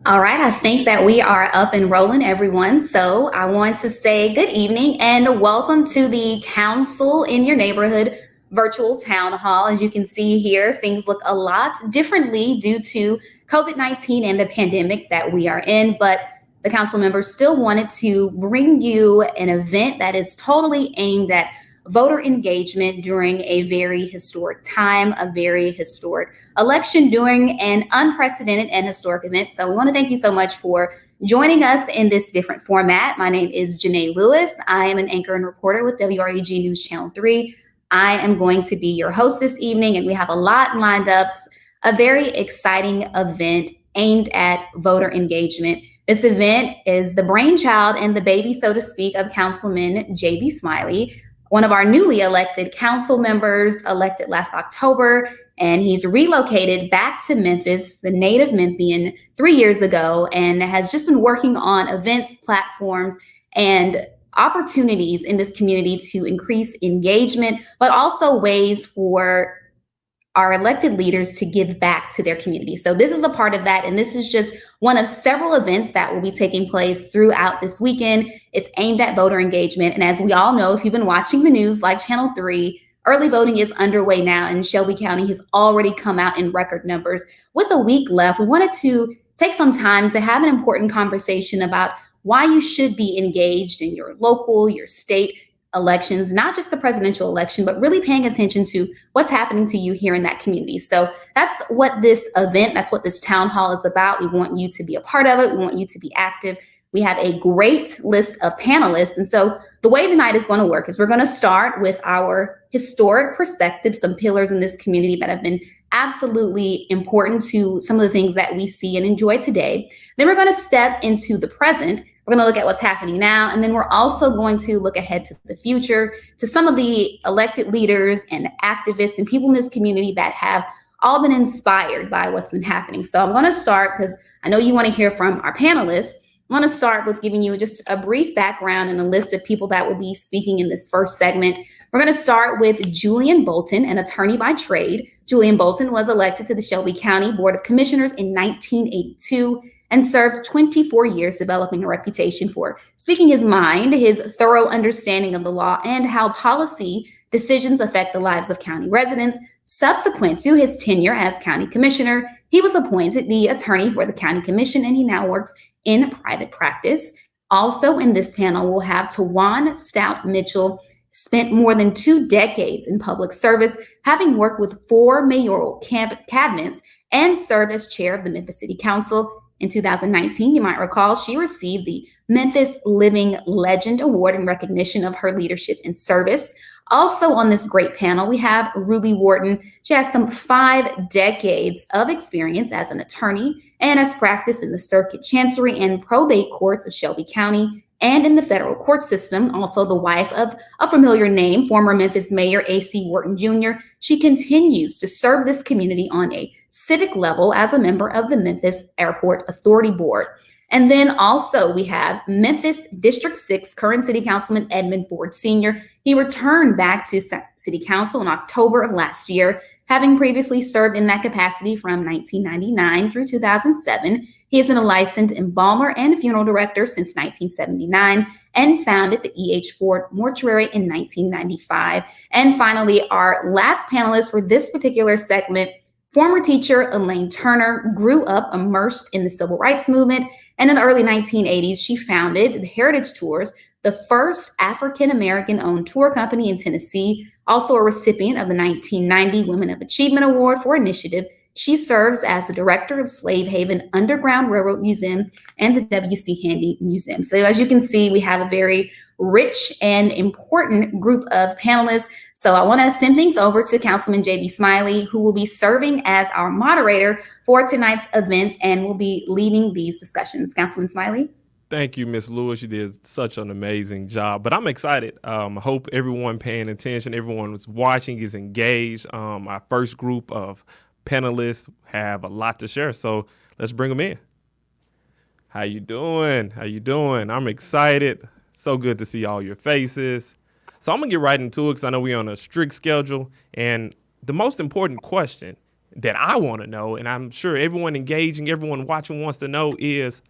All right, I think that we are up and rolling, everyone. So I want to say good evening and welcome to the Council in Your Neighborhood virtual town hall. As you can see here, things look a lot differently due to COVID-19 and the pandemic that we are in, but the council members still wanted to bring you an event that is totally aimed at voter engagement during a very historic time, a very historic election during an unprecedented and historic event. So we want to thank you so much for joining us in this different format. My name is Janae Lewis. I am an anchor and reporter with WREG News Channel 3. I am going to be your host this evening, and we have a lot lined up, a very exciting event aimed at voter engagement. This event is the brainchild and the baby, so to speak, of Councilman J.B. Smiley, one of our newly elected council members, elected last October, and he's relocated back to Memphis, the native Memphian, 3 years ago, and has just been working on events, platforms, and opportunities in this community to increase engagement, but also ways for our elected leaders to give back to their community. So this is a part of that, and this is just one of several events that will be taking place throughout this weekend. It's aimed at voter engagement, and as we all know, if you've been watching the news like Channel 3, early voting is underway now, and Shelby County has already come out in record numbers. With a week left, we wanted to take some time to have an important conversation about why you should be engaged in your local, your state elections, not just the presidential election, but really paying attention to what's happening to you here in that community. So that's what this event, that's what this town hall is about. We want you to be a part of it. We want you to be active. We have a great list of panelists. And so the way tonight is going to work is we're going to start with our historic perspective, some pillars in this community that have been absolutely important to some of the things that we see and enjoy today. Then we're going to step into the present. We're going to look at what's happening now, and then we're also going to look ahead to the future, to some of the elected leaders and activists and people in this community that have all been inspired by what's been happening. So I'm going to start, because I know you want to hear from our panelists. I want to start with giving you just a brief background and a list of people that will be speaking in this first segment. We're going to start with Julian Bolton, an attorney by trade. Julian Bolton was elected to the Shelby County Board of Commissioners in 1982 and served 24 years developing a reputation for speaking his mind, his thorough understanding of the law, and how policy decisions affect the lives of county residents. Subsequent to his tenure as county commissioner, he was appointed the attorney for the county commission, and he now works in private practice. Also in this panel, we'll have Tawan Stout Mitchell, spent more than 2 decades in public service, having worked with 4 mayoral cabinets and served as chair of the Memphis City Council. In 2019, you might recall, she received the Memphis Living Legend Award in recognition of her leadership and service. Also on this great panel, we have Ruby Wharton. She has some 5 decades of experience as an attorney and has practiced in the circuit chancery and probate courts of Shelby County and in the federal court system. Also the wife of a familiar name, former Memphis Mayor A.C. Wharton Jr. She continues to serve this community on a civic level as a member of the Memphis Airport Authority Board. And then also we have Memphis District 6 current City Councilman Edmund Ford Sr. He returned back to City Council in October of last year, having previously served in that capacity from 1999 through 2007. He has been a licensed embalmer and funeral director since 1979 and founded the E.H. Ford Mortuary in 1995. And finally, our last panelist for this particular segment, former teacher Elaine Turner, grew up immersed in the civil rights movement, and in the early 1980s, she founded the Heritage Tours, the first African-American-owned tour company in Tennessee, also a recipient of the 1990 Women of Achievement Award for Initiative. She serves as the director of Slave Haven Underground Railroad Museum and the W.C. Handy Museum. So as you can see, we have a very rich and important group of panelists. So I want to send things over to Councilman J.B. Smiley, who will be serving as our moderator for tonight's events and will be leading these discussions. Councilman Smiley. Thank you, Ms. Lewis. You did such an amazing job. But I'm excited. I hope everyone paying attention, everyone who's watching is engaged. Our first group of panelists have a lot to share, so let's bring them in. How you doing? How you doing? I'm excited. So good to see all your faces. So I'm gonna get right into it because I know we're on a strict schedule. And the most important question that I want to know, and I'm sure everyone engaging, everyone watching wants to know is,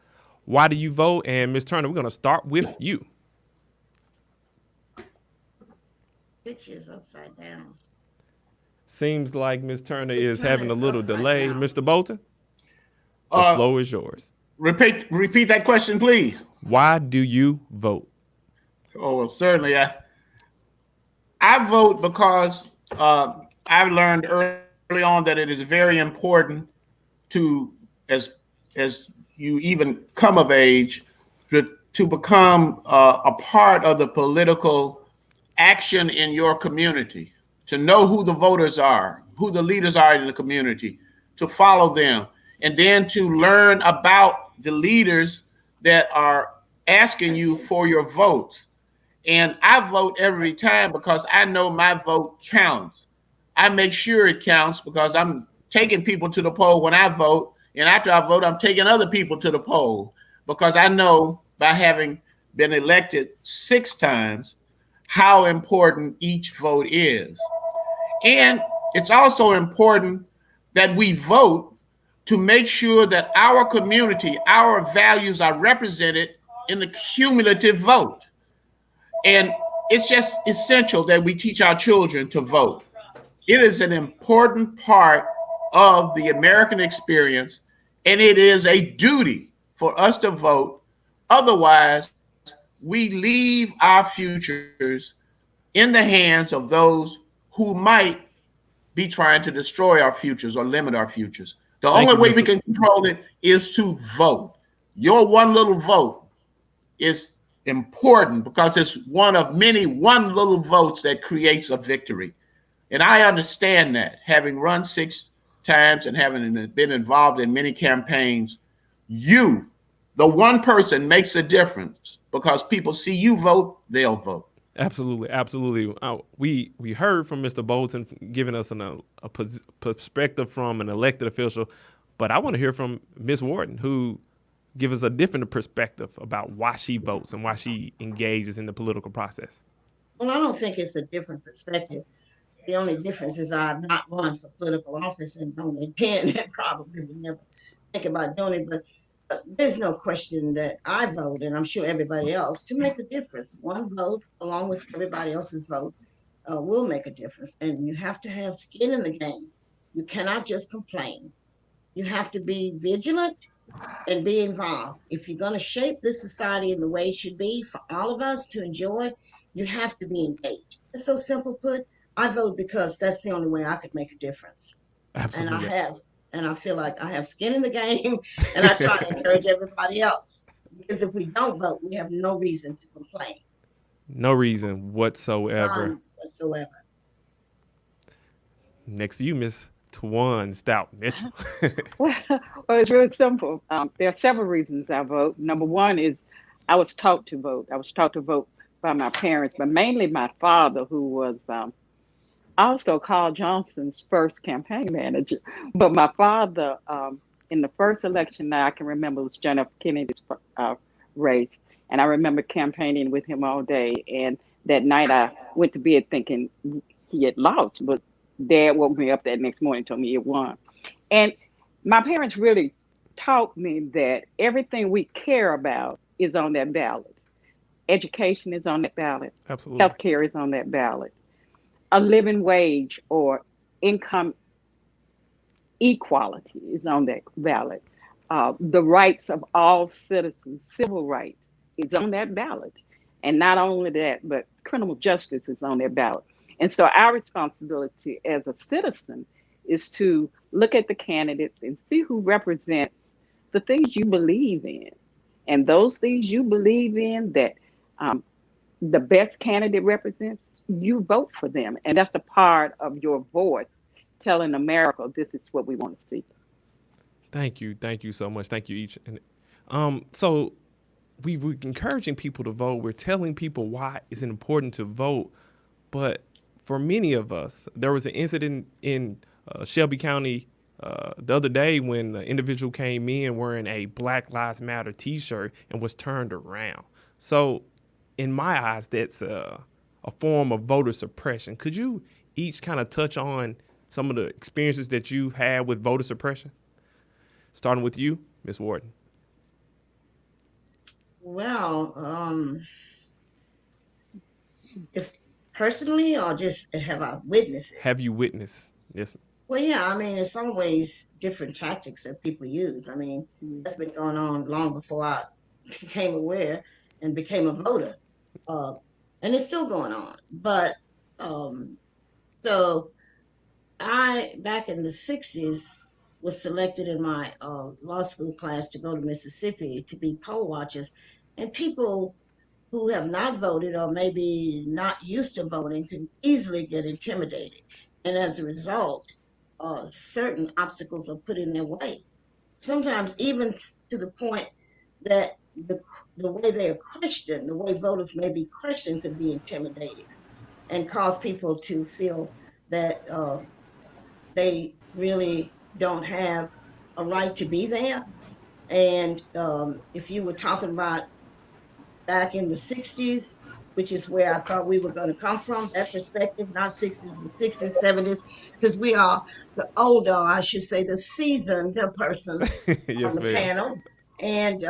why do you vote? And Ms. Turner, we're going to start with you. Pictures upside down. Seems like Ms. Turner Ms. is having a Turner's little upside delay. down. Mr. Bolton, the floor is yours. Repeat that question, please. Why do you vote? Oh, well, certainly. I vote because I learned early on that it is very important to, as you even come of age, to become a part of the political action in your community, to know who the voters are, who the leaders are in the community, to follow them, and then to learn about the leaders that are asking you for your votes. And I vote every time because I know my vote counts. I make sure it counts because I'm taking people to the poll when I vote. And after I vote, I'm taking other people to the poll because I know by having been elected 6 times how important each vote is. And it's also important that we vote to make sure that our community, our values are represented in the cumulative vote. And it's just essential that we teach our children to vote. It is an important part of the American experience, and it is a duty for us to vote. Otherwise, we leave our futures in the hands of those who might be trying to destroy our futures or limit our futures. The only way we can control it is to vote. Your one little vote is important because it's one of many one little votes that creates a victory. And I understand that, having run 6 times and having been involved in many campaigns, you, the one person, makes a difference because people see you vote, they'll vote. Absolutely, absolutely. We heard from Mr. Bolton giving us a perspective from an elected official, but I want to hear from Ms. Wharton, who gives us a different perspective about why she votes and why she engages in the political process. Well, I don't think it's a different perspective. The only difference is I've not run for political office and don't intend and probably would never think about doing it. But there's no question that I vote, and I'm sure everybody else, to make a difference. One vote, along with everybody else's vote, will make a difference. And you have to have skin in the game. You cannot just complain. You have to be vigilant and be involved. If you're going to shape this society in the way it should be for all of us to enjoy, you have to be engaged. It's so simple put. I vote because that's the only way I could make a difference. Absolutely. And I have. And I feel like I have skin in the game, and I try to encourage everybody else. Because if we don't vote, we have no reason to complain. No reason whatsoever. None whatsoever. Next to you, Miss Twan Stout Mitchell. Well, it's really simple. There are several reasons I vote. Number one is I was taught to vote. I was taught to vote by my parents, but mainly my father, who was also Carl Johnson's first campaign manager. But my father, in the first election that I can remember, was John F. Kennedy's race. And I remember campaigning with him all day. And that night I went to bed thinking he had lost, but Dad woke me up that next morning and told me he won. And my parents really taught me that everything we care about is on that ballot. Education is on that ballot. Absolutely. Healthcare is on that ballot. A living wage or income equality is on that ballot. The rights of all citizens, civil rights, is on that ballot. And not only that, but criminal justice is on that ballot. And so our responsibility as a citizen is to look at the candidates and see who represents the things you believe in. And those things you believe in that the best candidate represents, you vote for them. And that's a part of your voice telling America this is what we want to see. Thank you. Thank you so much. Thank you each. And so we're encouraging people to vote. We're telling people why it's important to vote. But for many of us, there was an incident in Shelby County the other day when an individual came in wearing a Black Lives Matter t-shirt and was turned around. So in my eyes, that's a form of voter suppression. Could you each kind of touch on some of the experiences that you had with voter suppression? Starting with you, Ms. Warden. Well, if personally or just have I witnessed it? Have you witnessed? Yes. Well, yeah, I mean, it's always different tactics that people use. I mean, that's been going on long before I became aware and became a voter. Uh, and it's still going on. But so back in the 60s, was selected in my law school class to go to Mississippi to be poll watchers. And people who have not voted or maybe not used to voting can easily get intimidated. And as a result, certain obstacles are put in their way. Sometimes even to the point that the way they are questioned, the way voters may be questioned could be intimidating and cause people to feel that they really don't have a right to be there. And if you were talking about back in the 60s, which is where I thought we were going to come from, that perspective, not 60s, but 60s, 70s, because we are the older, I should say, the seasoned persons Yes, on the ma'am. panel. And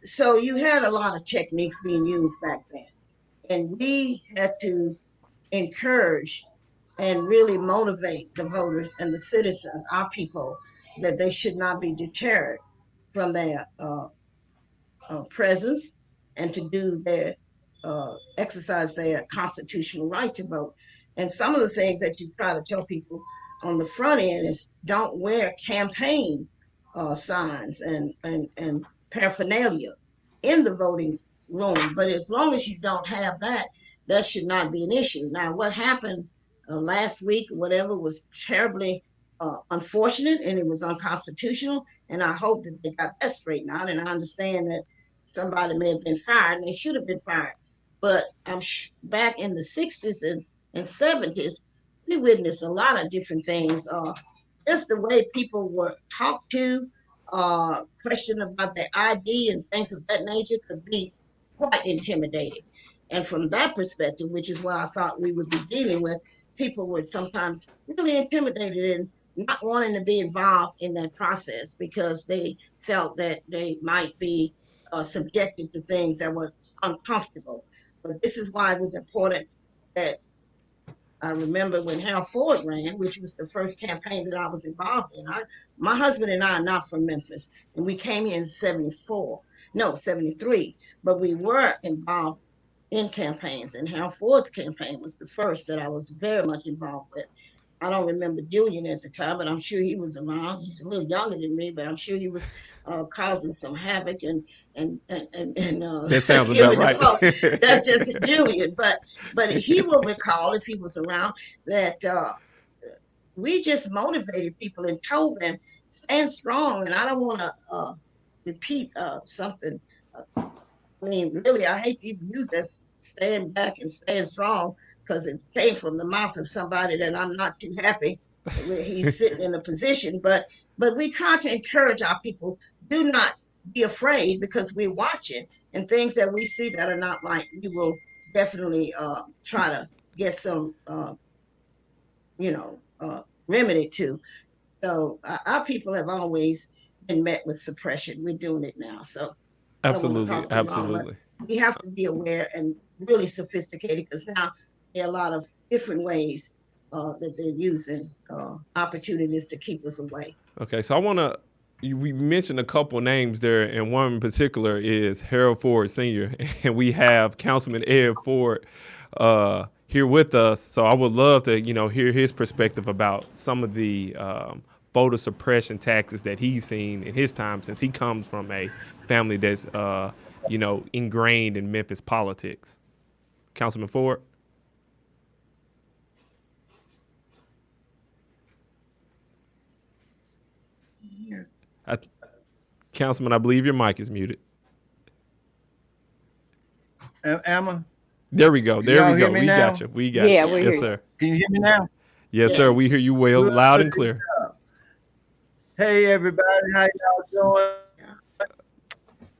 so you had a lot of techniques being used back then. And we had to encourage and really motivate the voters and the citizens, our people, that they should not be deterred from their presence and to do their exercise their constitutional right to vote. And some of the things that you try to tell people on the front end is don't wear campaign signs and paraphernalia in the voting room. But as long as you don't have that, that should not be an issue. Now, what happened last week, whatever, was terribly unfortunate and it was unconstitutional. And I hope that they got that straightened out. And I understand that somebody may have been fired and they should have been fired. But back in the 60s and 70s, we witnessed a lot of different things. Just the way people were talked to, questioned about their ID and things of that nature could be quite intimidating. And from that perspective, which is what I thought we would be dealing with, people were sometimes really intimidated and not wanting to be involved in that process because they felt that they might be subjected to things that were uncomfortable. But this is why it was important that I remember when Harold Ford ran, which was the first campaign that I was involved in. My husband and I are not from Memphis, and we came here in 74, no, 73, but we were involved in campaigns, and Harold Ford's campaign was the first that I was very much involved with. I don't remember Julian at the time, but I'm sure he was around. He's a little younger than me, but I'm sure he was causing some havoc and That sounds about giving the right. folk. That's just Julian, but he will recall if he was around that we just motivated people and told them stand strong. And I don't want to repeat something. I mean, really, I hate to even use that stand back and stand strong because it came from the mouth of somebody that I'm not too happy where he's sitting in a position. But we try to encourage our people, do not be afraid because we're watching and things that we see that are not right, we will definitely try to get some, remedy to. So our people have always been met with suppression. We're doing it now. So I don't want to Absolutely. talk too long, but Absolutely. we have to be aware and really sophisticated because now there are a lot of different ways that they're using opportunities to keep us away. Okay, so I want to. We mentioned a couple names there, and one in particular is Harold Ford Sr., and we have Councilman Ed Ford here with us. So I would love to, hear his perspective about some of the voter suppression tactics that he's seen in his time, since he comes from a family that's, ingrained in Memphis politics. Councilman Ford. Councilman, I believe your mic is muted. Emma? There we go. There Y'all we hear go. me We now? got you. We got Yeah, you. we Yes, hear sir. Can you hear me now? Yes, sir. We hear you well, Good, loud good and clear. job. Hey, everybody. How y'all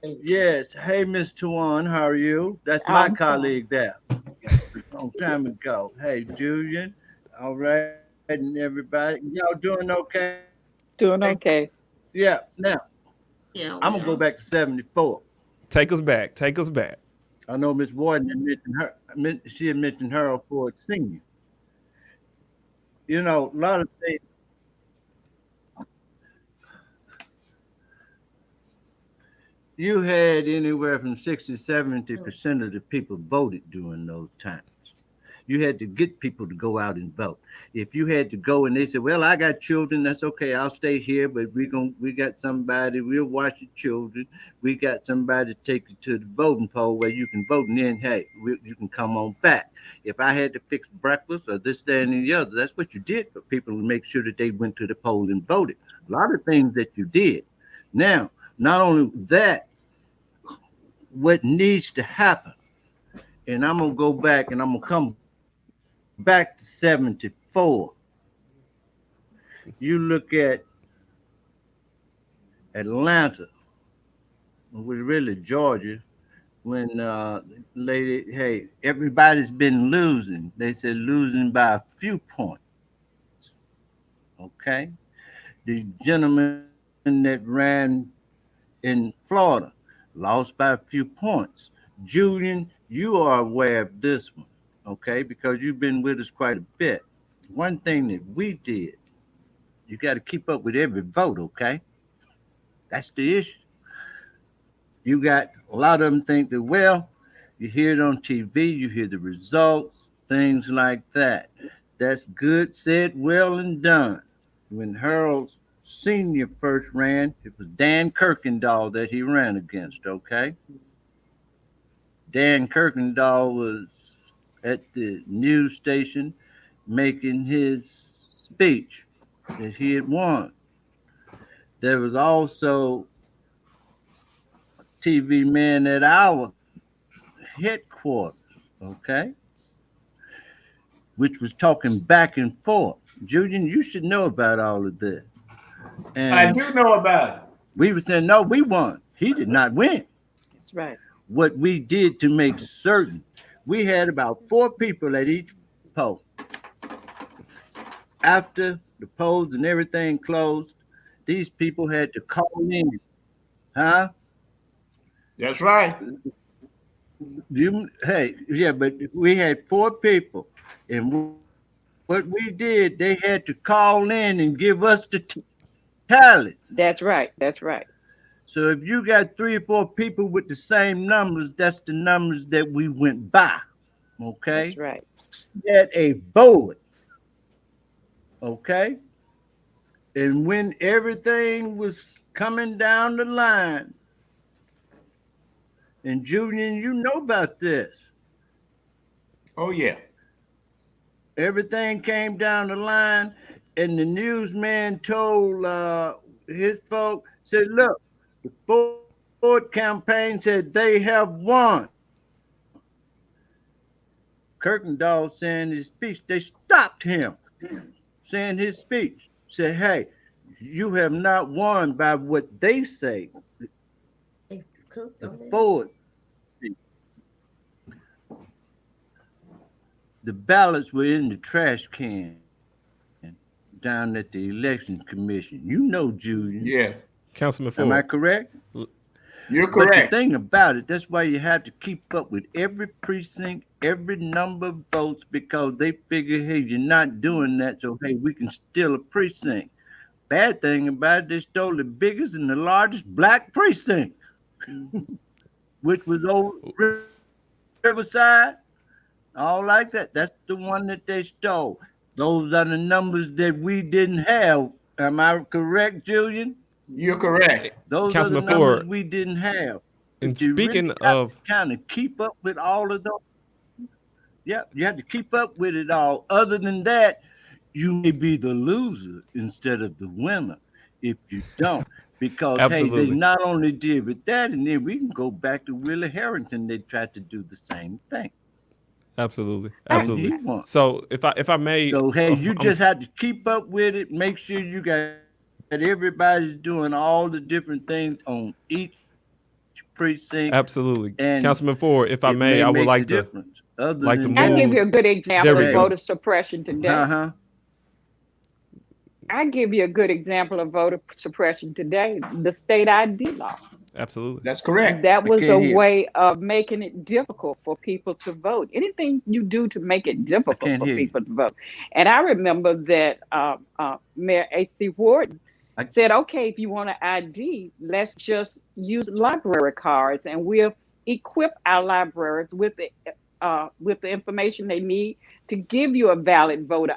doing? Yes. Hey, Miss Tuan. How are you? That's my I'm fine. colleague there. Long time ago. Hey, Julian. All right. and everybody. Y'all doing okay? Doing okay. Yeah. Now Yeah, I'm we gonna go are. back to '74. Take us back. Take us back. I know Miss Warden had mentioned her. She had mentioned Harold Ford Sr. You know, a lot of things. You had anywhere from 60, 70% of the people voted during those times. You had to get people to go out and vote. If you had to go and they said, "Well, I got children, that's okay. I'll stay here, but we got somebody. We'll watch the children. We got somebody to take you to the voting poll where you can vote, and then hey, you can come on back." If I had to fix breakfast or this, that, and the other, that's what you did for people to make sure that they went to the poll and voted. A lot of things that you did. Now, not only that, what needs to happen, and I'm gonna go back and I'm gonna come back to '74. You look at Atlanta, was really Georgia, when lady, hey, everybody's been losing. They said losing by a few points. Okay, the gentleman that ran in Florida lost by a few points. Julian, you are aware of this one, okay, because you've been with us quite a bit. One thing that we did, you got to keep up with every vote, okay? That's the issue. You got a lot of them think that, well, you hear it on TV, you hear the results, things like that. That's good, said, well, and done. When Harold Sr. first ran, it was Dan Kirkendall that he ran against, okay? Dan Kirkendall was at the news station making his speech that he had won. There was also a TV man at our headquarters, okay, which was talking back and forth. Julian, you should know about all of this. I And do know about it. we were saying, no, we won. He did not win. That's right. What we did to make certain, we had about 4 people at each poll. After the polls and everything closed, these people had to call in. Huh? That's right. Hey, yeah, but we had 4 people. And what we did, they had to call in and give us the tallies. That's right. That's right. So if you got 3 or 4 people with the same numbers, that's the numbers that we went by. Okay? That's right. We had a vote. Okay? And when everything was coming down the line, and Julian, you know about this. Oh, yeah. Everything came down the line, and the newsman told his folk, said, look, the Ford campaign said they have won. Kirkendall saying his speech, they stopped him saying his speech. Said, hey, you have not won by what they say. The Ford. The ballots were in the trash can down at the election commission. You know, Julian. Yes. Councilman Am I Ford. correct? You're correct. But the thing about it, that's why you have to keep up with every precinct, every number of votes, because they figure, hey, you're not doing that, so hey, we can steal a precinct. Bad thing about it, they stole the biggest and the largest black precinct, which was over Riverside, all like that. That's the one that they stole. Those are the numbers that we didn't have. Am I correct, Julian? You're correct. Those Councilman are the numbers Ford, we didn't have. and But you really speaking got of, to kind of keep up with all of those. Yeah, you have to keep up with it all. Other than that, you may be the loser instead of the winner if you don't. Because hey, they absolutely, not only did with that, and then we can go back to Willie Harrington. They tried to do the same thing, absolutely, I, and he absolutely. won. So if I may, So hey, you I'm just have to keep up with it. Make sure you got that everybody's doing all the different things on each precinct, absolutely, and Councilman Ford. If I it may, may I would make the like to difference. Other like to than I'll that, give move. you a good There example we of hey, go. voter suppression today. uh-huh. I give you a good example of voter suppression today, the state ID law. Absolutely. That's correct. That We was a can't hear. way of making it difficult for people to vote. Anything you do to make it difficult can't for hear you. people to vote. And I remember that Mayor A.C. Ward said, okay, if you want an ID, let's just use library cards, and we'll equip our libraries with the information they need to give you a valid voter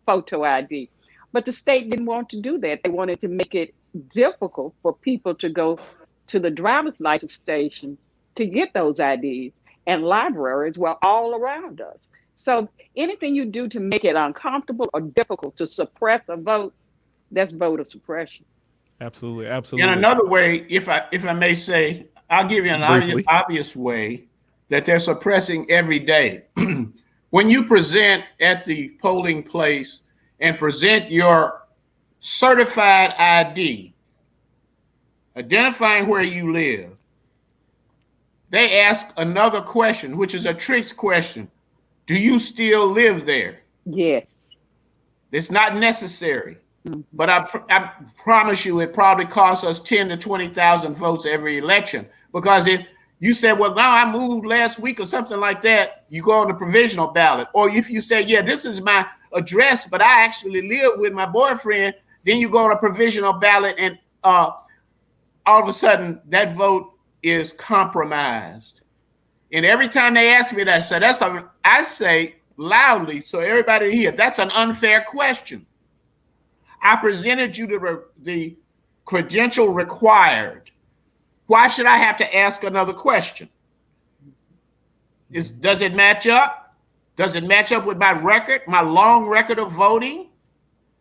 photo ID. But the state didn't want to do that. They wanted to make it difficult for people to go to the driver's license station to get those IDs, and libraries were all around us. So anything you do to make it uncomfortable or difficult to suppress a vote, that's voter suppression. Absolutely. In Absolutely. another way, if I may say, I'll give you an obvious way that they're suppressing every day. When you present at the polling place and present your certified ID, identifying where you live, they ask another question, which is a trick question. Do you still live there? Yes. It's not necessary, but I promise you it probably costs us 10 to 20,000 votes every election, because if you said, well, now I moved last week or something like that, you go on the provisional ballot. Or if you say, yeah, this is my address, but I actually live with my boyfriend, then you go on a provisional ballot, and all of a sudden that vote is compromised. And every time they ask me that, so I say loudly so everybody hear, that's an unfair question. I presented you the credential required. Why should I have to ask another question? Does it match up? Does it match up with my record, my long record of voting?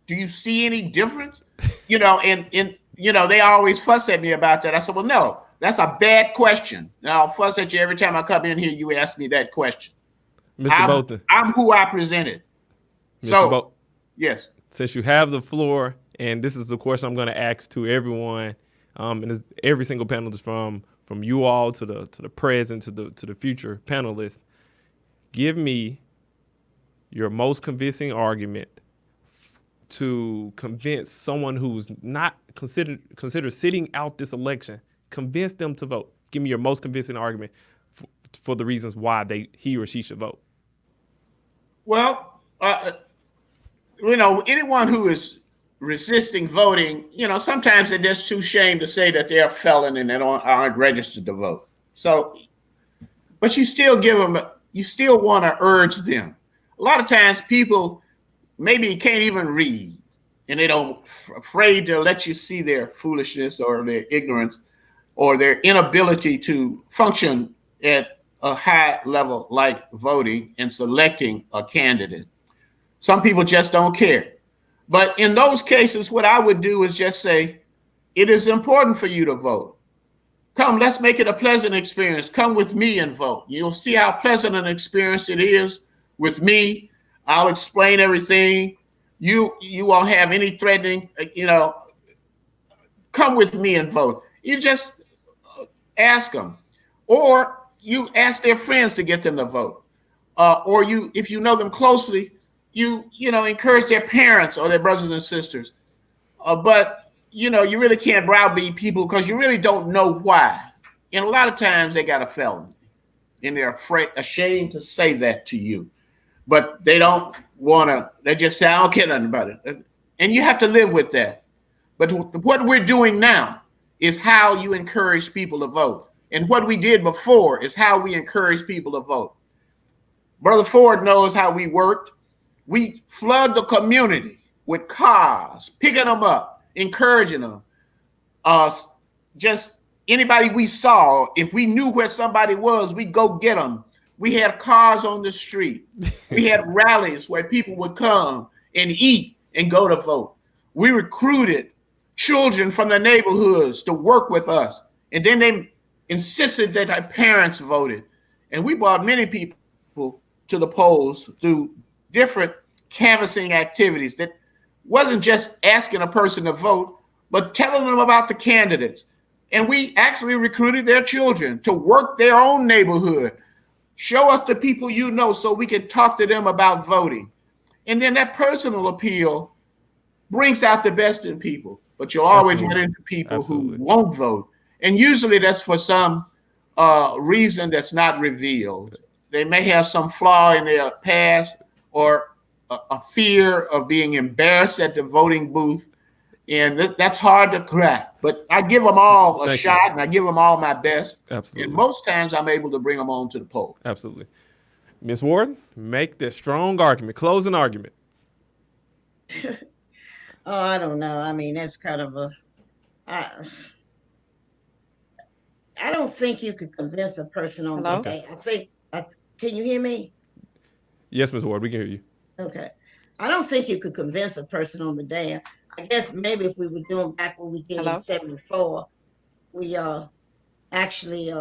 Do you see any difference? And they always fuss at me about that. I said, well, no, that's a bad question. And I'll fuss at you every time I come in here, you ask me that question. Mr. Bolton. I'm who I presented. So, yes. Since you have the floor, and this is the question I'm going to ask to everyone, and it's every single panelist from you all to the present to the future panelists, give me your most convincing argument to convince someone who's not considered sitting out this election, convince them to vote. Give me your most convincing argument for the reasons why he or she should vote. Well, anyone who is resisting voting, sometimes they're just too ashamed to say that they're a felon and they aren't registered to vote. So, but you still you still want to urge them. A lot of times people maybe can't even read, and they don't afraid to let you see their foolishness or their ignorance or their inability to function at a high level like voting and selecting a candidate. Some people just don't care. But in those cases, what I would do is just say, it is important for you to vote. Come, let's make it a pleasant experience. Come with me and vote. You'll see how pleasant an experience it is with me. I'll explain everything. You won't have any threatening, come with me and vote. You just ask them. Or you ask their friends to get them to vote. Or if you know them closely, you encourage their parents or their brothers and sisters. But you really can't browbeat people because you really don't know why. And a lot of times they got a felony and they're ashamed to say that to you. But they don't want to, they just say, I don't care nothing about it. And you have to live with that. But what we're doing now is how you encourage people to vote. And what we did before is how we encourage people to vote. Brother Ford knows how we worked. We flood the community with cars, picking them up, encouraging them. Just anybody we saw, if we knew where somebody was, we'd go get them. We had cars on the street. We had rallies where people would come and eat and go to vote. We recruited children from the neighborhoods to work with us. And then they insisted that our parents voted. And we brought many people to the polls through different canvassing activities that wasn't just asking a person to vote, but telling them about the candidates. And we actually recruited their children to work their own neighborhood. Show us the people you know so we can talk to them about voting. And then that personal appeal brings out the best in people. But you'll always run into people who won't vote. And usually that's for some reason that's not revealed. They may have some flaw in their past or a fear of being embarrassed at the voting booth. And that's hard to crack. But I give them all a shot, and I give them all my best. Absolutely. And most times I'm able to bring them on to the poll. Absolutely. Ms. Ward, make the strong argument, closing argument. Oh, I don't know. I mean, that's kind of I don't think you could convince a person on the day. Can you hear me? Yes, Ms. Ward, we can hear you. Okay. I don't think you could convince a person on the day. I guess maybe if we were doing back what we did in 74, we actually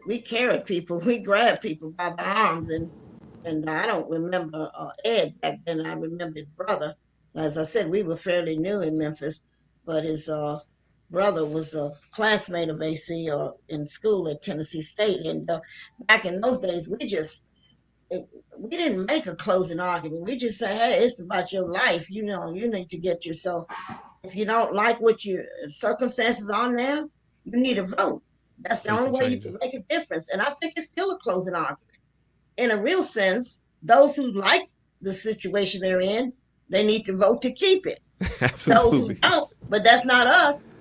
we carried people, we grabbed people by the arms, and I don't remember Ed back then. I remember his brother. As I said, we were fairly new in Memphis, but his brother was a classmate of AC or in school at Tennessee State. And back in those days, we didn't make a closing argument. We just say, hey, it's about your life. You know, you need to get yourself, if you don't like what your circumstances are now, you need a vote. That's the only way you can make a difference. And I think it's still a closing argument. In a real sense, those who like the situation they're in, they need to vote to keep it. Absolutely. Those who don't, but that's not us.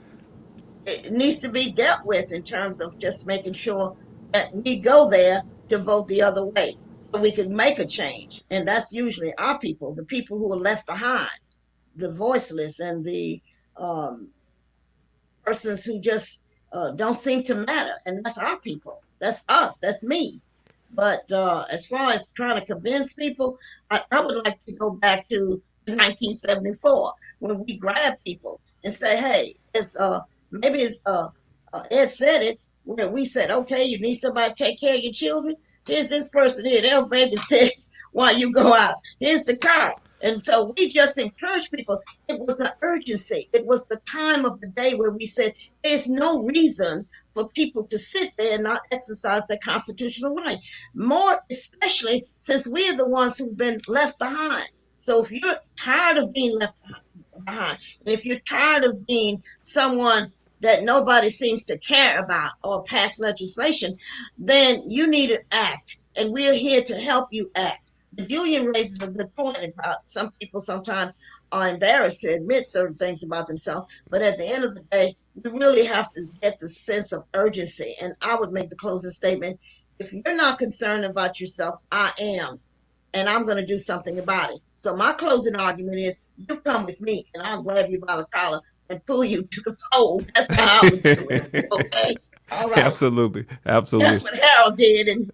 It needs to be dealt with in terms of just making sure that we go there to vote the other way so we can make a change. And that's usually our people, the people who are left behind, the voiceless and the persons who just don't seem to matter. And that's our people. That's us. That's me. But as far as trying to convince people, I would like to go back to 1974 when we grab people and say, hey, it's maybe it's Ed said it, where we said, okay, you need somebody to take care of your children. Here's this person here, they'll babysit while you go out. Here's the car. And so we just encourage people. It was an urgency. It was the time of the day where we said there's no reason for people to sit there and not exercise their constitutional right. More especially since we're the ones who've been left behind. So if you're tired of being left behind, and if you're tired of being someone that nobody seems to care about or pass legislation, then you need to act. And we're here to help you act. Julian raises a good point about some people sometimes are embarrassed to admit certain things about themselves. But at the end of the day, we really have to get the sense of urgency. And I would make the closing statement. If you're not concerned about yourself, I am. And I'm going to do something about it. So my closing argument is, you come with me and I'll grab you by the collar and pull you to the poll. That's how I would do it. Okay. All right. Absolutely. Absolutely. That's what Harold did and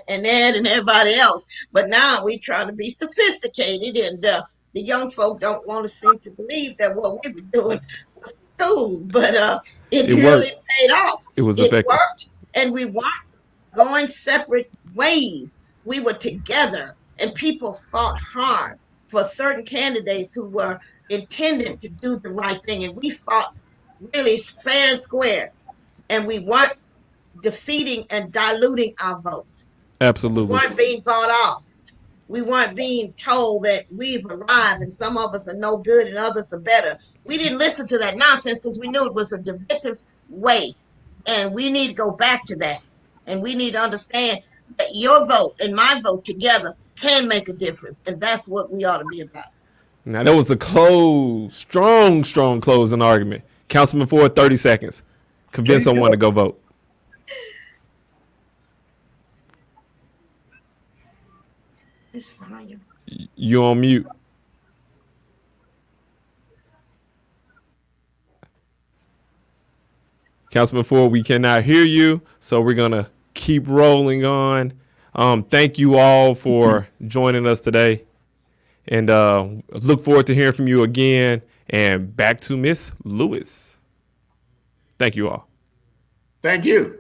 Ed and everybody else. But now we try to be sophisticated, and the young folk don't want to seem to believe that what we were doing was cool. But it really worked. paid off. It was It effective. worked, and we weren't going separate ways. We were together, and people fought hard for certain candidates who were intended to do the right thing. And we fought really fair and square. And we weren't defeating and diluting our votes. Absolutely. We weren't being bought off. We weren't being told that we've arrived and some of us are no good and others are better. We didn't listen to that nonsense because we knew it was a divisive way. And we need to go back to that. And we need to understand that your vote and my vote together can make a difference. And that's what we ought to be about. Now, that was a strong closing argument. Councilman Ford, 30 seconds. Convince someone to go vote. It's fine. You on mute. Councilman Ford, we cannot hear you, so we're going to keep rolling on. Thank you all for joining us today. And look forward to hearing from you again. And back to Miss Lewis. Thank you all. Thank you.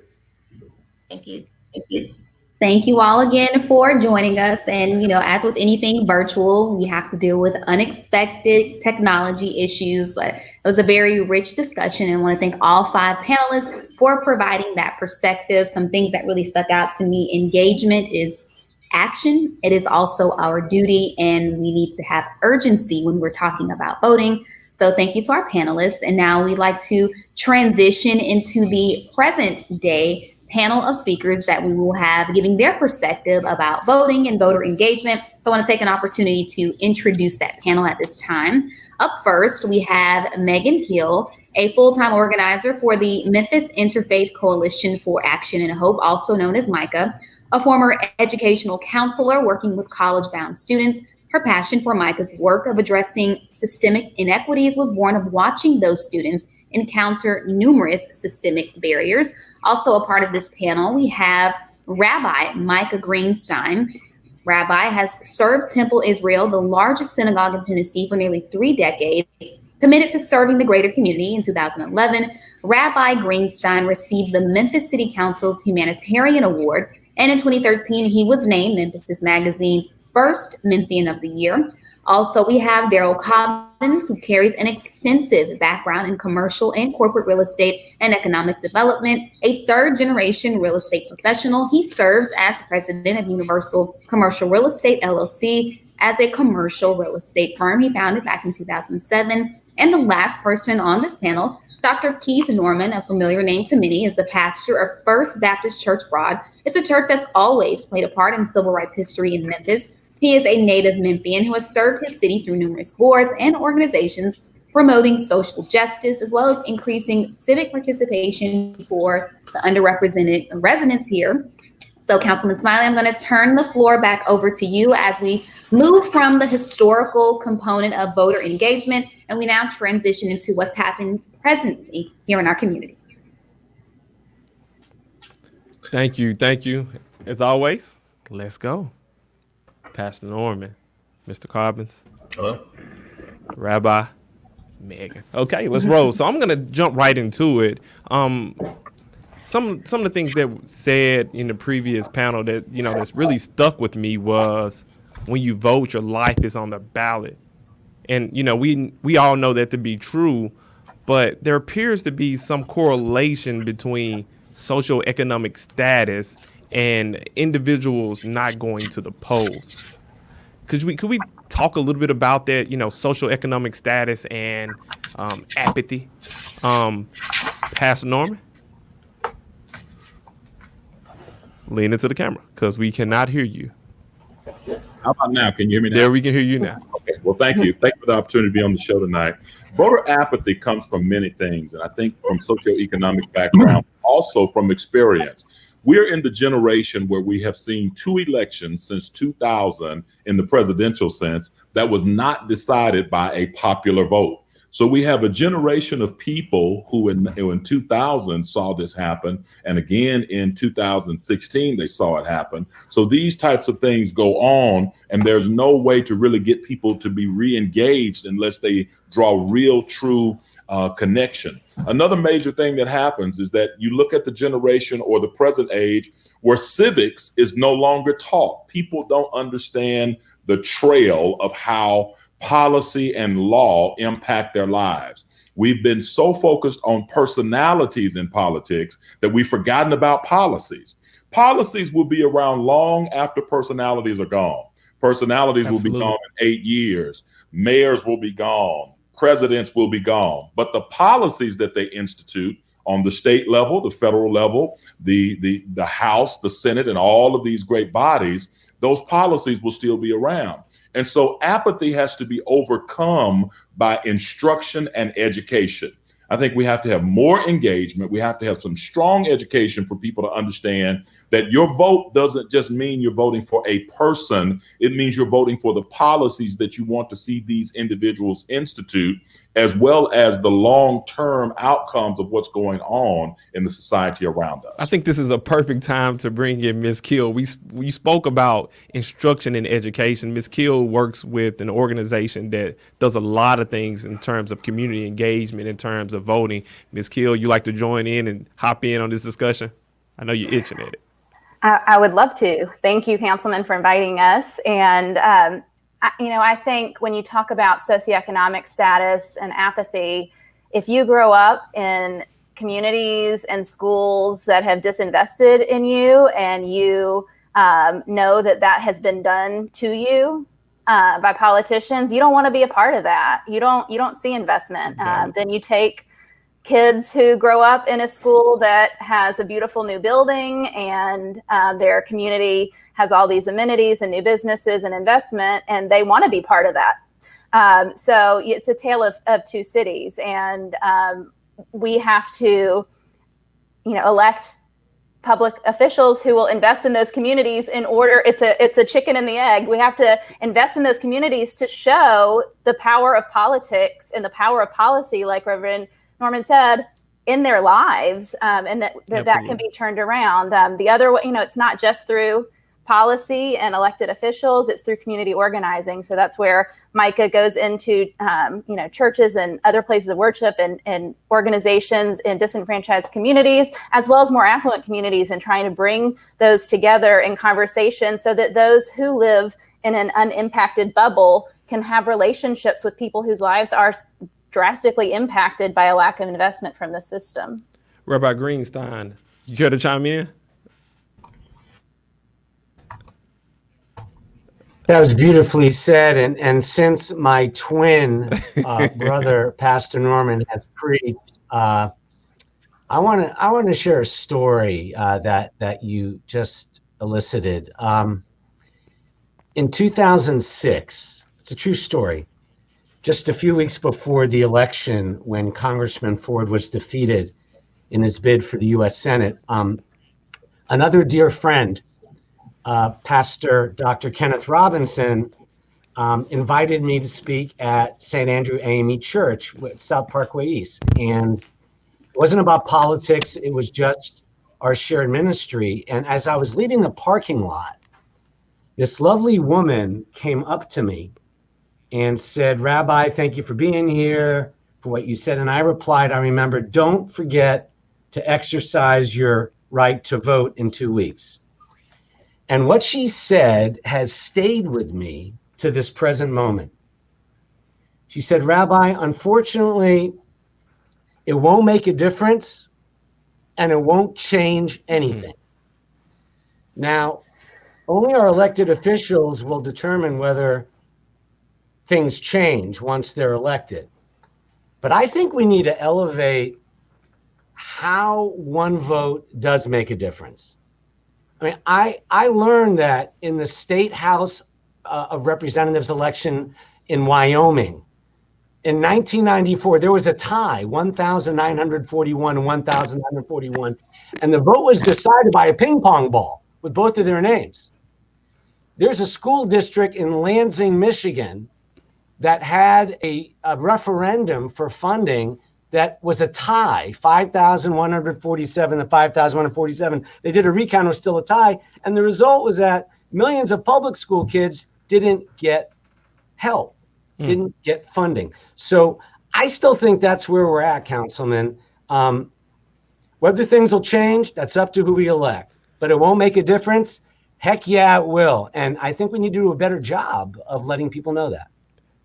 Thank you. Thank you. Thank you all again for joining us. And, you know, as with anything virtual, we have to deal with unexpected technology issues. But it was a very rich discussion, and I want to thank all 5 panelists for providing that perspective. Some things that really stuck out to me: engagement is action. It is also our duty, and we need to have urgency when we're talking about voting. So thank you to our panelists. And now we'd like to transition into the present day panel of speakers that we will have giving their perspective about voting and voter engagement. So I want to take an opportunity to introduce that panel at this time. Up first, we have Megan Hill, a full-time organizer for the Memphis Interfaith Coalition for Action and Hope, also known as MICA, a former educational counselor working with college-bound students. Her passion for MICA's work of addressing systemic inequities was born of watching those students encounter numerous systemic barriers. Also a part of this panel, we have Rabbi Micah Greenstein. Rabbi has served Temple Israel, the largest synagogue in Tennessee, for nearly 3 decades. Committed to serving the greater community in 2011, Rabbi Greenstein received the Memphis City Council's Humanitarian Award, and in 2013, he was named Memphis Magazine's first Memphian of the Year. Also, we have Daryl Cobbins, who carries an extensive background in commercial and corporate real estate and economic development, a third-generation real estate professional. He serves as president of Universal Commercial Real Estate, LLC, as a commercial real estate firm he founded back in 2007. And the last person on this panel, Dr. Keith Norman, a familiar name to many, is the pastor of First Baptist Church Broad. It's a church that's always played a part in civil rights history in Memphis. He is a native Memphian who has served his city through numerous boards and organizations promoting social justice, as well as increasing civic participation for the underrepresented residents here. So, Councilman Smiley, I'm going to turn the floor back over to you as we move from the historical component of voter engagement, and we now transition into what's happened presently here in our community. Thank you. Thank you. As always, let's go. Pastor Norman, Mr. Cobbins, Hello. Rabbi, Megan. Okay, let's roll. So I'm going to jump right into it. Some of the things that were said in the previous panel that, that's really stuck with me was when you vote, your life is on the ballot. And, we all know that to be true, but there appears to be some correlation between socioeconomic status and individuals not going to the polls. Could we talk a little bit about that, socioeconomic status and apathy? Pastor Norman? Lean into the camera because we cannot hear you. How about now? Can you hear me now? There, we can hear you now. Okay. Well, thank you. Thank you for the opportunity to be on the show tonight. Voter apathy comes from many things, and I think from socioeconomic background, also from experience. We're in the generation where we have seen 2 elections since 2000 in the presidential sense that was not decided by a popular vote. So we have a generation of people who in 2000 saw this happen. And again, in 2016, they saw it happen. So these types of things go on, and there's no way to really get people to be re-engaged unless they draw real, true connection. Another major thing that happens is that you look at the generation or the present age where civics is no longer taught. People don't understand the trail of how policy and law impact their lives. We've been so focused on personalities in politics that we've forgotten about policies. Policies will be around long after personalities are gone. Personalities will be gone in 8 years. Mayors will be gone. Presidents will be gone. But the policies that they institute on the state level, the federal level, the House, the Senate, and all of these great bodies, those policies will still be around. And so apathy has to be overcome by instruction and education. I think we have to have more engagement. We have to have some strong education for people to understand that your vote doesn't just mean you're voting for a person. It means you're voting for the policies that you want to see these individuals institute, as well as the long-term outcomes of what's going on in the society around us. I think this is a perfect time to bring in Ms. Kill. We spoke about instruction and education. Ms. Kill works with an organization that does a lot of things in terms of community engagement, in terms of voting. Ms. Kill, you like to join in and hop in on this discussion? I know you're itching at it. I would love to. Thank you, Councilman, for inviting us. And, I think when you talk about socioeconomic status and apathy, if you grow up in communities and schools that have disinvested in you and you know that that has been done to you by politicians, you don't want to be a part of that. You don't see investment. Then you take kids who grow up in a school that has a beautiful new building and their community has all these amenities and new businesses and investment, and they want to be part of that. So it's a tale of two cities, and we have to, elect public officials who will invest in those communities in order. It's a chicken and the egg. We have to invest in those communities to show the power of politics and the power of policy, like Reverend Norman said, in their lives, and that can be turned around. The other way, it's not just through policy and elected officials, it's through community organizing. So that's where Micah goes into, churches and other places of worship and organizations in disenfranchised communities, as well as more affluent communities, and trying to bring those together in conversation so that those who live in an unimpacted bubble can have relationships with people whose lives are drastically impacted by a lack of investment from the system. Rabbi Greenstein, you care to chime in? That was beautifully said. And since my twin brother, Pastor Norman, has preached, I want to share a story that you just elicited. In 2006, it's a true story. Just a few weeks before the election, when Congressman Ford was defeated in his bid for the U.S. Senate, another dear friend, Pastor Dr. Kenneth Robinson, invited me to speak at St. Andrew AME Church, South Parkway East. And it wasn't about politics, it was just our shared ministry. And as I was leaving the parking lot, this lovely woman came up to me and said, "Rabbi, thank you for being here, for what you said." And I replied, I remember, "Don't forget to exercise your right to vote in 2 weeks." And what she said has stayed with me to this present moment. She said, "Rabbi, unfortunately, it won't make a difference and it won't change anything." Now, only our elected officials will determine whether things change once they're elected. But I think we need to elevate how one vote does make a difference. I mean, I learned that in the State House of Representatives election in Wyoming, in 1994, there was a tie, 1,941 and 1,941, and the vote was decided by a ping pong ball with both of their names. There's a school district in Lansing, Michigan, that had a referendum for funding that was a tie, 5,147 to 5,147. They did a recount, it was still a tie. And the result was that millions of public school kids didn't get help, didn't get funding. So I still think that's where we're at, Councilman. Whether things will change, that's up to who we elect. But it won't make a difference. Heck yeah, it will. And I think we need to do a better job of letting people know that.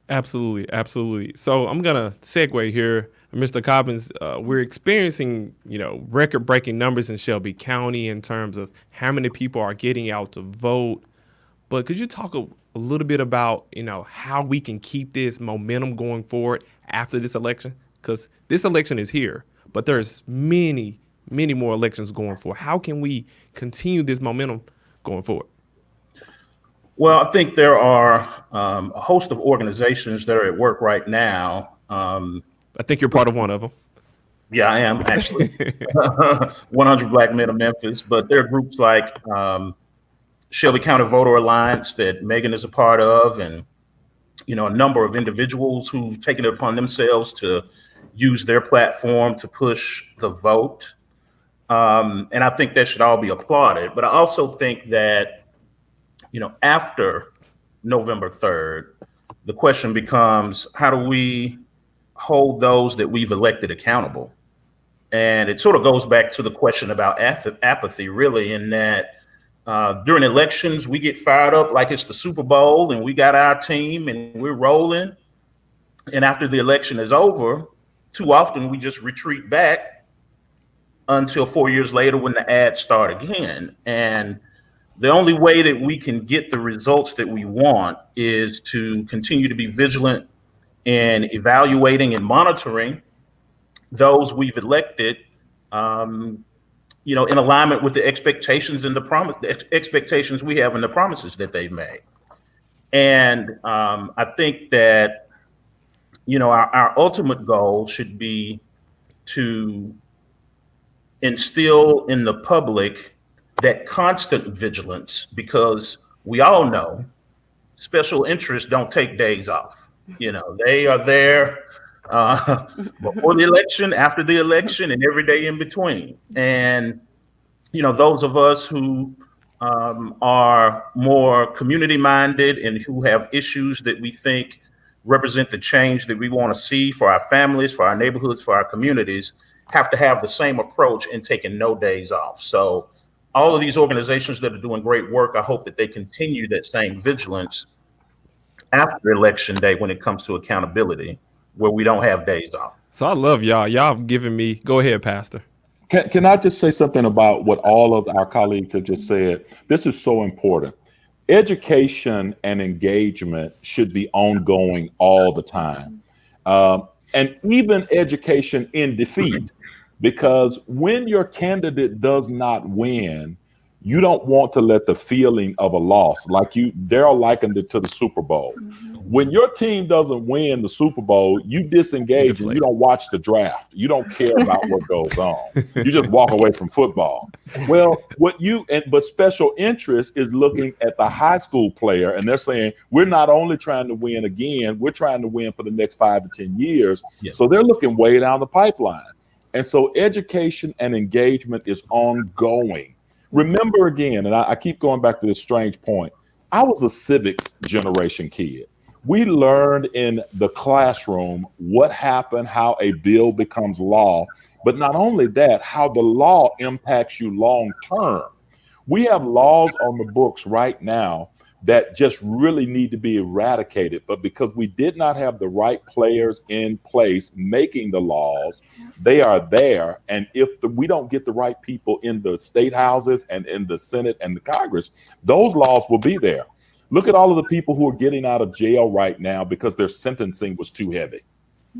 Absolutely, absolutely. So I'm gonna segue here, Mr. Cobbins. We're experiencing, record-breaking numbers in Shelby County in terms of how many people are getting out to vote. But could you talk a little bit about, how we can keep this momentum going forward after this election? Because this election is here, but there's many, many more elections going forward. How can we continue this momentum going forward? Well, I think there are a host of organizations that are at work right now. I think you're part of one of them. Yeah, I am actually. 100 Black Men of Memphis. But there are groups like Shelby County Voter Alliance that Megan is a part of, and a number of individuals who've taken it upon themselves to use their platform to push the vote. And I think that should all be applauded. But I also think that after November 3rd, the question becomes, how do we hold those that we've elected accountable? And it sort of goes back to the question about apathy, really, in that during elections, we get fired up like it's the Super Bowl and we got our team and we're rolling. And after the election is over, too often we just retreat back until 4 years later when the ads start again. And The only way that we can get the results that we want is to continue to be vigilant in evaluating and monitoring those we've elected, in alignment with the expectations and the expectations we have and the promises that they've made. And I think that, our ultimate goal should be to instill in the public that constant vigilance, because we all know special interests don't take days off. They are there before the election, after the election, and every day in between. And, those of us who are more community minded and who have issues that we think represent the change that we want to see for our families, for our neighborhoods, for our communities, have to have the same approach in taking no days off. So all of these organizations that are doing great work, I hope that they continue that same vigilance after election day when it comes to accountability, where we don't have days off. So I love y'all. Y'all have given me, go ahead, Pastor. Can I just say something about what all of our colleagues have just said? This is so important. Education and engagement should be ongoing all the time. And even education in defeat, because when your candidate does not win, you don't want to let the feeling of a loss, like Daryl likened it to the Super Bowl. When your team doesn't win the Super Bowl, you disengage and you don't watch the draft. You don't care about what goes on. You just walk away from football. Well, but special interest is looking at the high school player, and they're saying, we're not only trying to win again, we're trying to win for the next 5 to 10 years. Yes. So they're looking way down the pipeline. And so education and engagement is ongoing. Remember again, and I keep going back to this strange point, I was a civics generation kid. We learned in the classroom what happened, how a bill becomes law, but not only that, how the law impacts you long term. We have laws on the books right now that just really need to be eradicated, but because we did not have the right players in place making the laws, they are there. And if we don't get the right people in the state houses and in the Senate and the Congress, those laws will be there. Look at all of the people who are getting out of jail right now because their sentencing was too heavy.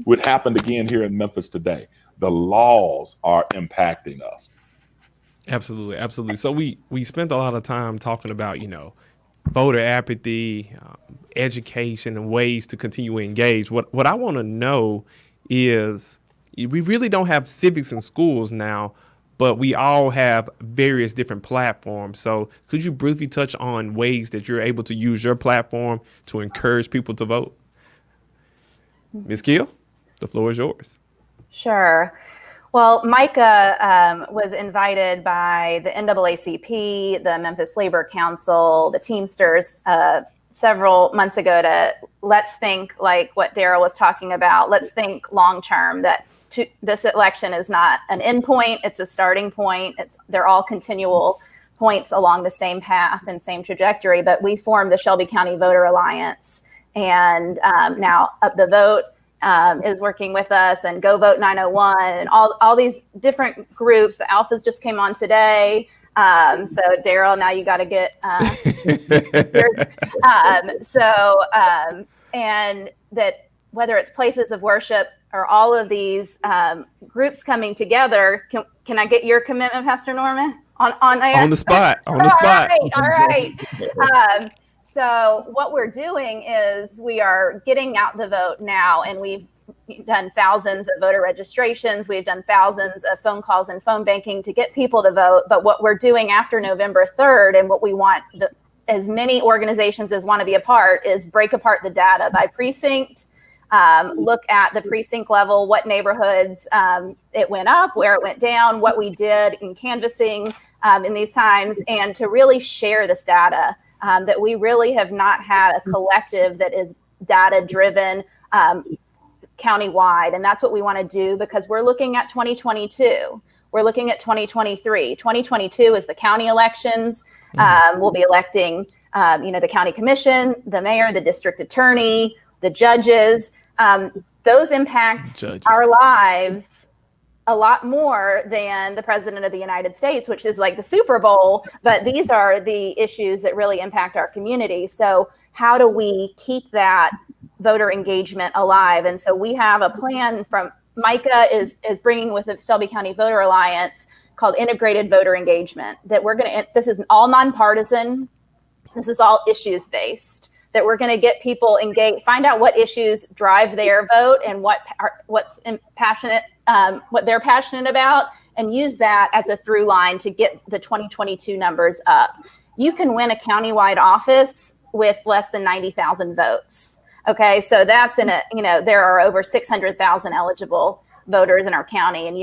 What happened again here in Memphis today? The laws are impacting us. Absolutely, absolutely. So we spent a lot of time talking about, voter apathy, education, and ways to continue to engage. What I want to know is, we really don't have civics in schools now, but we all have various different platforms. So could you briefly touch on ways that you're able to use your platform to encourage people to vote? Ms. Keel, the floor is yours. Sure. Well, Micah was invited by the NAACP, the Memphis Labor Council, the Teamsters several months ago to let's think like what Daryl was talking about. Let's think long term, that this election is not an end point, it's a starting point. They're all continual points along the same path and same trajectory. But we formed the Shelby County Voter Alliance, and now Up the Vote is working with us, and Go Vote 901, and all these different groups. The Alphas just came on today. So Daryl, now you got to get and that whether it's places of worship or all of these groups coming together, can I get your commitment, Pastor Norman? On the spot. On the spot. All right. So what we're doing is we are getting out the vote now, and we've done thousands of voter registrations. We've done thousands of phone calls and phone banking to get people to vote. But what we're doing after November 3rd, and what we want as many organizations as want to be a part, is break apart the data by precinct, look at the precinct level, what neighborhoods it went up, where it went down, what we did in canvassing in these times, and to really share this data. That we really have not had a collective that is data-driven countywide. And that's what we want to do, because we're looking at 2022. We're looking at 2023. 2022 is the county elections. We'll be electing, the county commission, the mayor, the district attorney, the judges. Those impact our lives a lot more than the president of the United States, which is like the Super Bowl, but these are the issues that really impact our community. So how do we keep that voter engagement alive? And so we have a plan from Micah is bringing with the Shelby County Voter Alliance called Integrated Voter Engagement, that we're going to, this is all nonpartisan. This is all issues based, that we're going to get people engaged, find out what issues drive their vote and what's passionate, what they're passionate about, and use that as a through line to get the 2022 numbers up. You can win a countywide office with less than 90,000 votes. Okay, so that's there are over 600,000 eligible voters in our county, and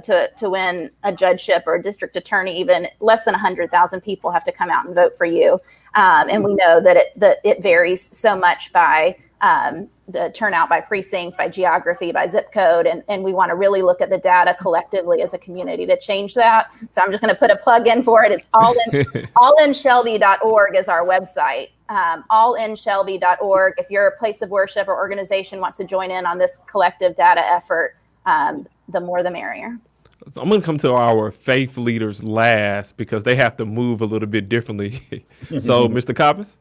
to win a judgeship or a district attorney, even less than 100,000 people have to come out and vote for you. And we know that it varies so much by the turnout, by precinct, by geography, by zip code, and we want to really look at the data collectively as a community to change that. So I'm just going to put a plug in for it. It's allinshelby.org is our website. Allinshelby.org. If you're a place of worship or organization wants to join in on this collective data effort, the more the merrier. So I'm going to come to our faith leaders last because they have to move a little bit differently. So, Mr. Coppins?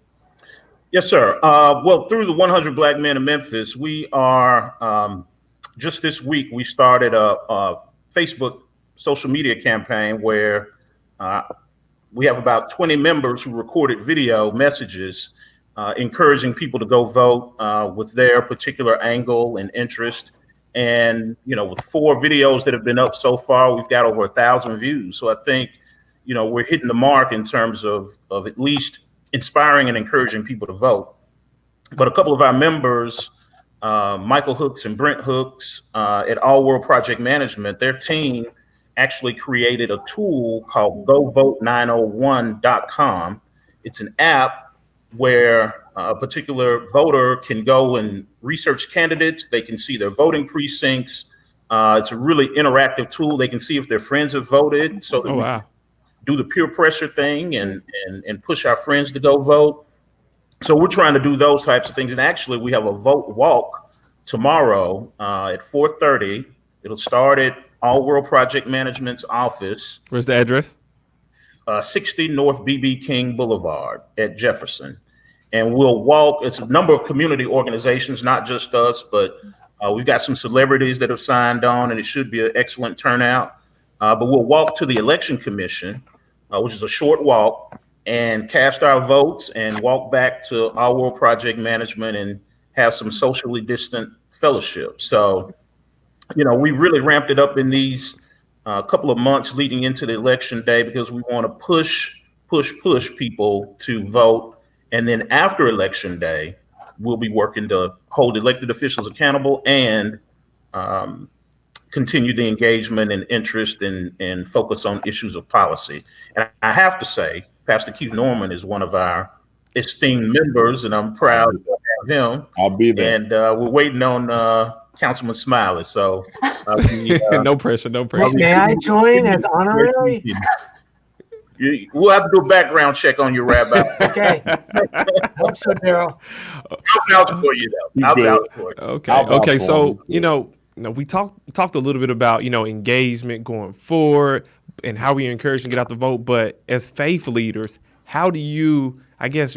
Yes, sir. Well, through the 100 Black Men in Memphis, we are, just this week, we started a Facebook social media campaign where we have about 20 members who recorded video messages encouraging people to go vote with their particular angle and interest. And, with 4 videos that have been up so far, we've got over 1,000 views. So I think, we're hitting the mark in terms of at least inspiring and encouraging people to vote. But a couple of our members, Michael Hooks and Brent Hooks at All World Project Management, their team actually created a tool called GoVote901.com. It's an app where a particular voter can go and research candidates. They can see their voting precincts. It's a really interactive tool. They can see if their friends have voted. So that we do the peer pressure thing and push our friends to go vote. So we're trying to do those types of things. And actually, we have a vote walk tomorrow at 4:30. It'll start at All World Project Management's office. Where's the address? 60 North B.B. King Boulevard at Jefferson. And we'll walk. It's a number of community organizations, not just us, but we've got some celebrities that have signed on, and it should be an excellent turnout. But we'll walk to the Election Commission, which is a short walk, and cast our votes and walk back to Our World Project Management and have some socially distant fellowship. So, we really ramped it up in these couple of months leading into the election day because we want to push people to vote. And then after election day, we'll be working to hold elected officials accountable and continue the engagement and interest and focus on issues of policy. And I have to say, Pastor Keith Norman is one of our esteemed members, and I'm proud to have him. I'll be there. And we're waiting on Councilman Smiley. So no pressure. May I join as honorary? We'll have to do a background check on your rabbi. Okay. Hope so, Daryl. I'll vouch for you, though. I'll vouch for you. Okay. So, we talked a little bit about, engagement going forward and how we encourage to get out the vote. But as faith leaders, how do you,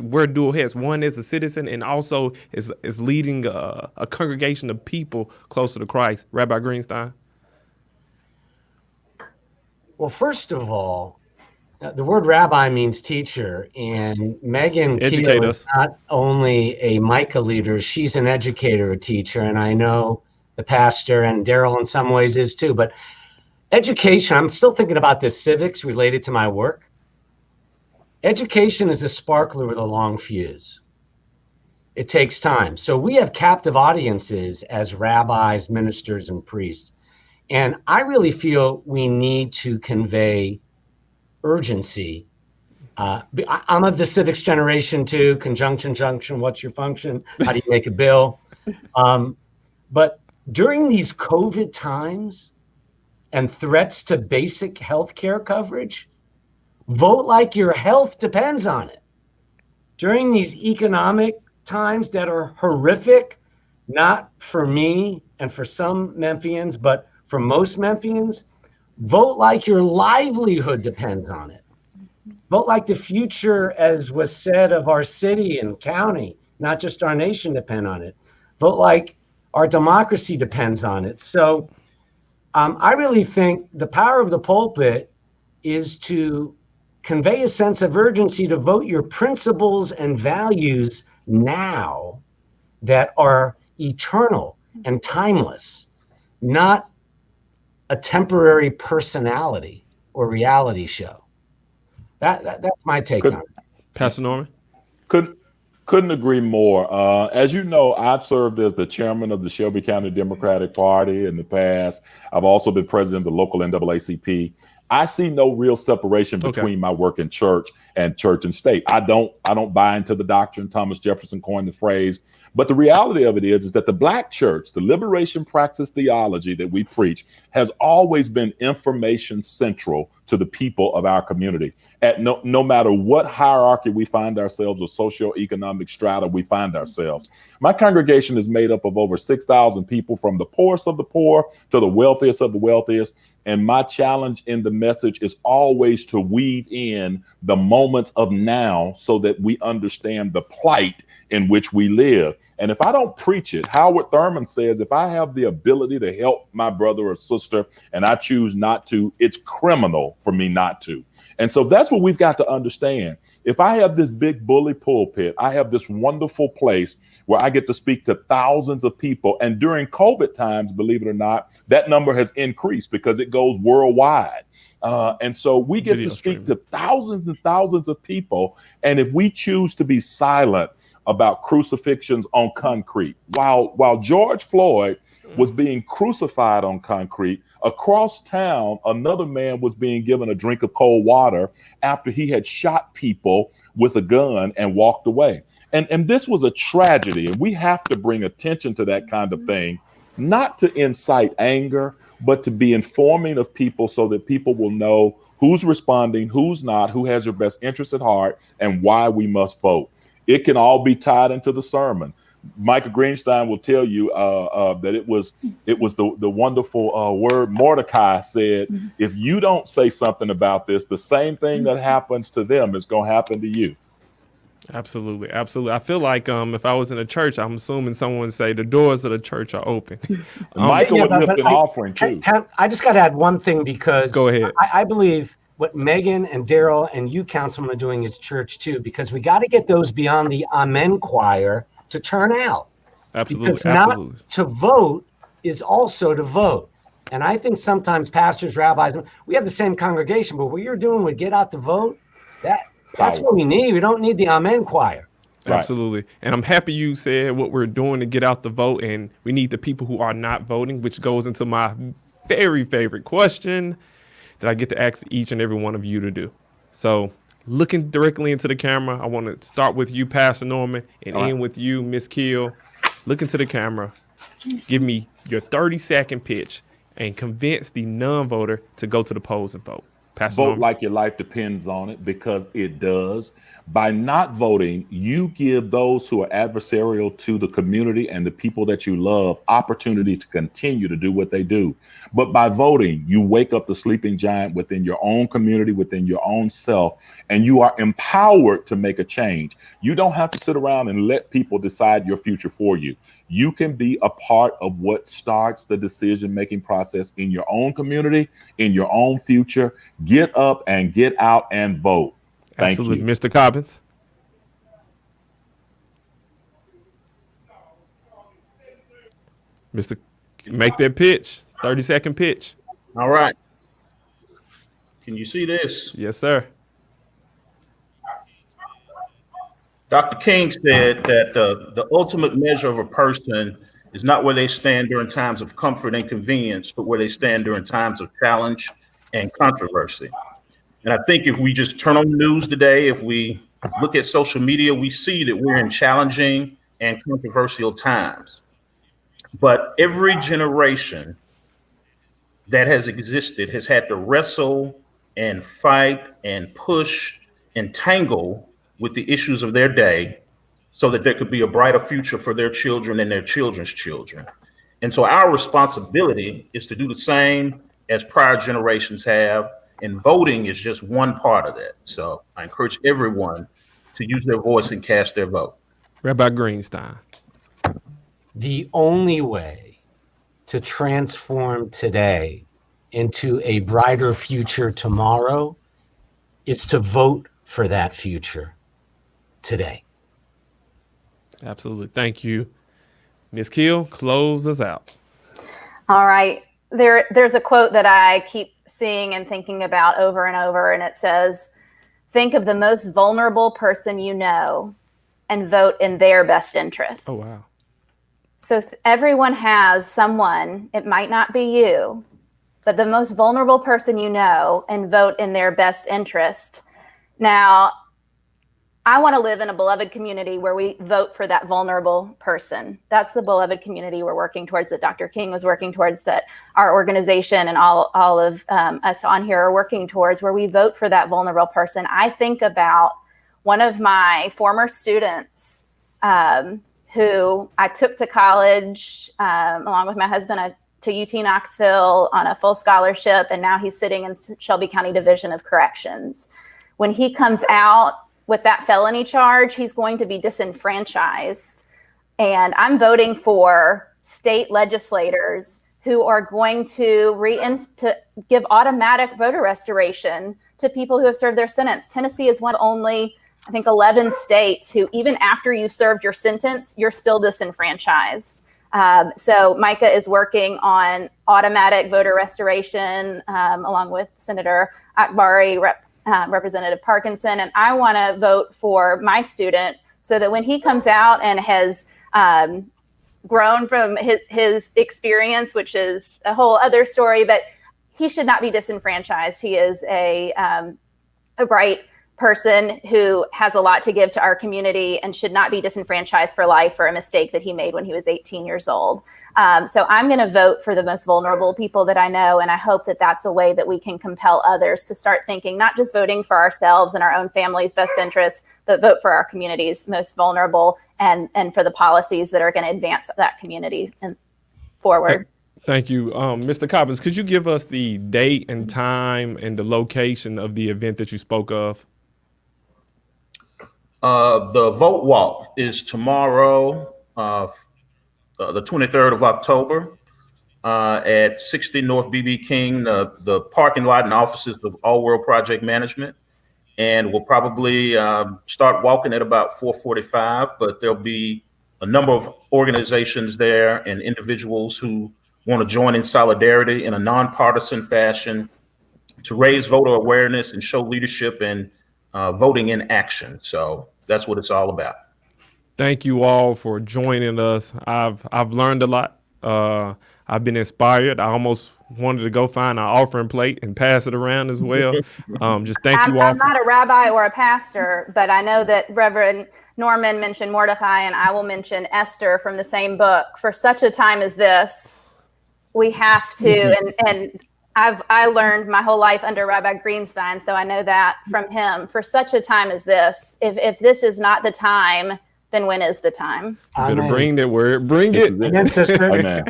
wear dual hats? One is a citizen and also is leading a congregation of people closer to Christ. Rabbi Greenstein? Well, first of all, the word rabbi means teacher, and Megan Keel is not only a Micah leader, she's an educator, a teacher, and I know the pastor and Daryl in some ways is too. But education, I'm still thinking about this civics related to my work. Education is a sparkler with a long fuse. It takes time. So we have captive audiences as rabbis, ministers, and priests. And I really feel we need to convey urgency. I'm of the civics generation too, conjunction, junction, what's your function? How do you make a bill? But during these COVID times and threats to basic health care coverage, vote like your health depends on it. During these economic times that are horrific, not for me and for some Memphians, but for most Memphians, vote like your livelihood depends on it. Vote like the future, as was said, of our city and county, not just our nation, depend on it. Vote like our democracy depends on it. So I really think the power of the pulpit is to convey a sense of urgency to vote your principles and values now that are eternal and timeless, not a temporary personality or reality show. That's my take on it. Pastor Norman? Couldn't agree more. As you know, I've served as the chairman of the Shelby County Democratic Party in the past. I've also been president of the local NAACP. I see no real separation between my work in church and state. I don't buy into the doctrine. Thomas Jefferson coined the phrase. But the reality of it is that the Black church, the liberation praxis theology that we preach, has always been information central to the people of our community. At no matter what hierarchy we find ourselves or socioeconomic strata we find ourselves. My congregation is made up of over 6,000 people, from the poorest of the poor to the wealthiest of the wealthiest. And my challenge in the message is always to weave in the moments of now so that we understand the plight in which we live. And if I don't preach it, Howard Thurman says, if I have the ability to help my brother or sister and I choose not to, it's criminal for me not to. And so that's what we've got to understand. If I have this big bully pulpit, I have this wonderful place where I get to speak to thousands of people. And during COVID times, believe it or not, that number has increased because it goes worldwide. And so we get to speak to thousands and thousands of people. And if we choose to be silent about crucifixions on concrete, while George Floyd was being crucified on concrete, across town, another man was being given a drink of cold water after he had shot people with a gun and walked away. And this was a tragedy. And we have to bring attention to that kind of thing, not to incite anger, but to be informing of people so that people will know who's responding, who's not, who has your best interest at heart, and why we must vote. It can all be tied into the sermon. Michael Greenstein will tell you that it was the wonderful word Mordecai said, if you don't say something about this, the same thing that happens to them is going to happen to you. Absolutely. Absolutely. I feel like if I was in a church, I'm assuming someone would say the doors of the church are open. Michael would lift an offering too. I just got to add one thing, because go ahead. I believe what Megan and Daryl and you, Councilman, are doing is church too, because we got to get those beyond the Amen choir to turn out. Absolutely. Because Absolutely. not to vote is also to vote. And I think sometimes pastors, rabbis, we have the same congregation, but what you're doing with get out to vote, that's what we need. We don't need the Amen choir. Right. Absolutely. And I'm happy you said what we're doing to get out the vote, and we need the people who are not voting, which goes into my very favorite question that I get to ask each and every one of you to do. So looking directly into the camera, I want to start with you, Pastor Norman, and end with you, Miss Keel. Look into the camera. Give me your 30-second pitch and convince the non-voter to go to the polls and vote. Pastor Vote Norman. like your life depends on it, because it does. By not voting, you give those who are adversarial to the community and the people that you love opportunity to continue to do what they do. But by voting, you wake up the sleeping giant within your own community, within your own self, and you are empowered to make a change. You don't have to sit around and let people decide your future for you. You can be a part of what starts the decision-making process in your own community, in your own future. Get up and get out and vote. Thank Absolutely. you. Mr. Cobbins. Make that pitch. 30-second pitch. All right. Can you see this? Yes, sir. Dr. King said that the ultimate measure of a person is not where they stand during times of comfort and convenience, but where they stand during times of challenge and controversy. And I think if we just turn on the news today, if we look at social media, we see that we're in challenging and controversial times. But every generation that has existed has had to wrestle and fight and push and tangle with the issues of their day so that there could be a brighter future for their children and their children's children. And so our responsibility is to do the same as prior generations have. And voting is just one part of that. So I encourage everyone to use their voice and cast their vote. Rabbi Greenstein. The only way to transform today into a brighter future tomorrow is to vote for that future today. Absolutely. Thank you. Ms. Keel, close us out. All right. There's a quote that I keep seeing and thinking about over and over, and it says, think of the most vulnerable person you know and vote in their best interest. Oh, wow. So everyone has someone, it might not be you, but the most vulnerable person you know, and vote in their best interest. Now, I want to live in a beloved community where we vote for that vulnerable person. That's the beloved community we're working towards, that Dr. King was working towards, that our organization and all of us on here are working towards, where we vote for that vulnerable person. I think about one of my former students who I took to college along with my husband to UT Knoxville on a full scholarship, and now he's sitting in Shelby County Division of Corrections. When he comes out with that felony charge, he's going to be disenfranchised. And I'm voting for state legislators who are going to give automatic voter restoration to people who have served their sentence. Tennessee is one of only, I think, 11 states who, even after you've served your sentence, you're still disenfranchised. So Micah is working on automatic voter restoration along with Senator Akbari, Representative Parkinson, and I want to vote for my student so that when he comes out and has grown from his experience, which is a whole other story, but he should not be disenfranchised. He is a bright person who has a lot to give to our community and should not be disenfranchised for life for a mistake that he made when he was 18 years old. So I'm going to vote for the most vulnerable people that I know, and I hope that that's a way that we can compel others to start thinking, not just voting for ourselves and our own family's best interests, but vote for our community's most vulnerable and for the policies that are going to advance that community forward. Thank you. Mr. Cobbins, could you give us the date and time and the location of the event that you spoke of? The vote walk is tomorrow, the 23rd of October, at 60 North BB King, the parking lot and offices of All World Project Management. And we'll probably start walking at about 4:45, but there'll be a number of organizations there and individuals who want to join in solidarity in a nonpartisan fashion to raise voter awareness and show leadership and voting in action. So that's what it's all about. Thank you all for joining us. I've learned a lot. I've been inspired. I almost wanted to go find an offering plate and pass it around as well. Just thank you all. I'm not a rabbi or a pastor, but I know that Reverend Norman mentioned Mordecai, and I will mention Esther from the same book. For such a time as this, we have to, and I learned my whole life under Rabbi Greenstein, so I know that from him. For such a time as this, if this is not the time, then when is the time? You better bring that word. Bring it. Amen, sister. Amen.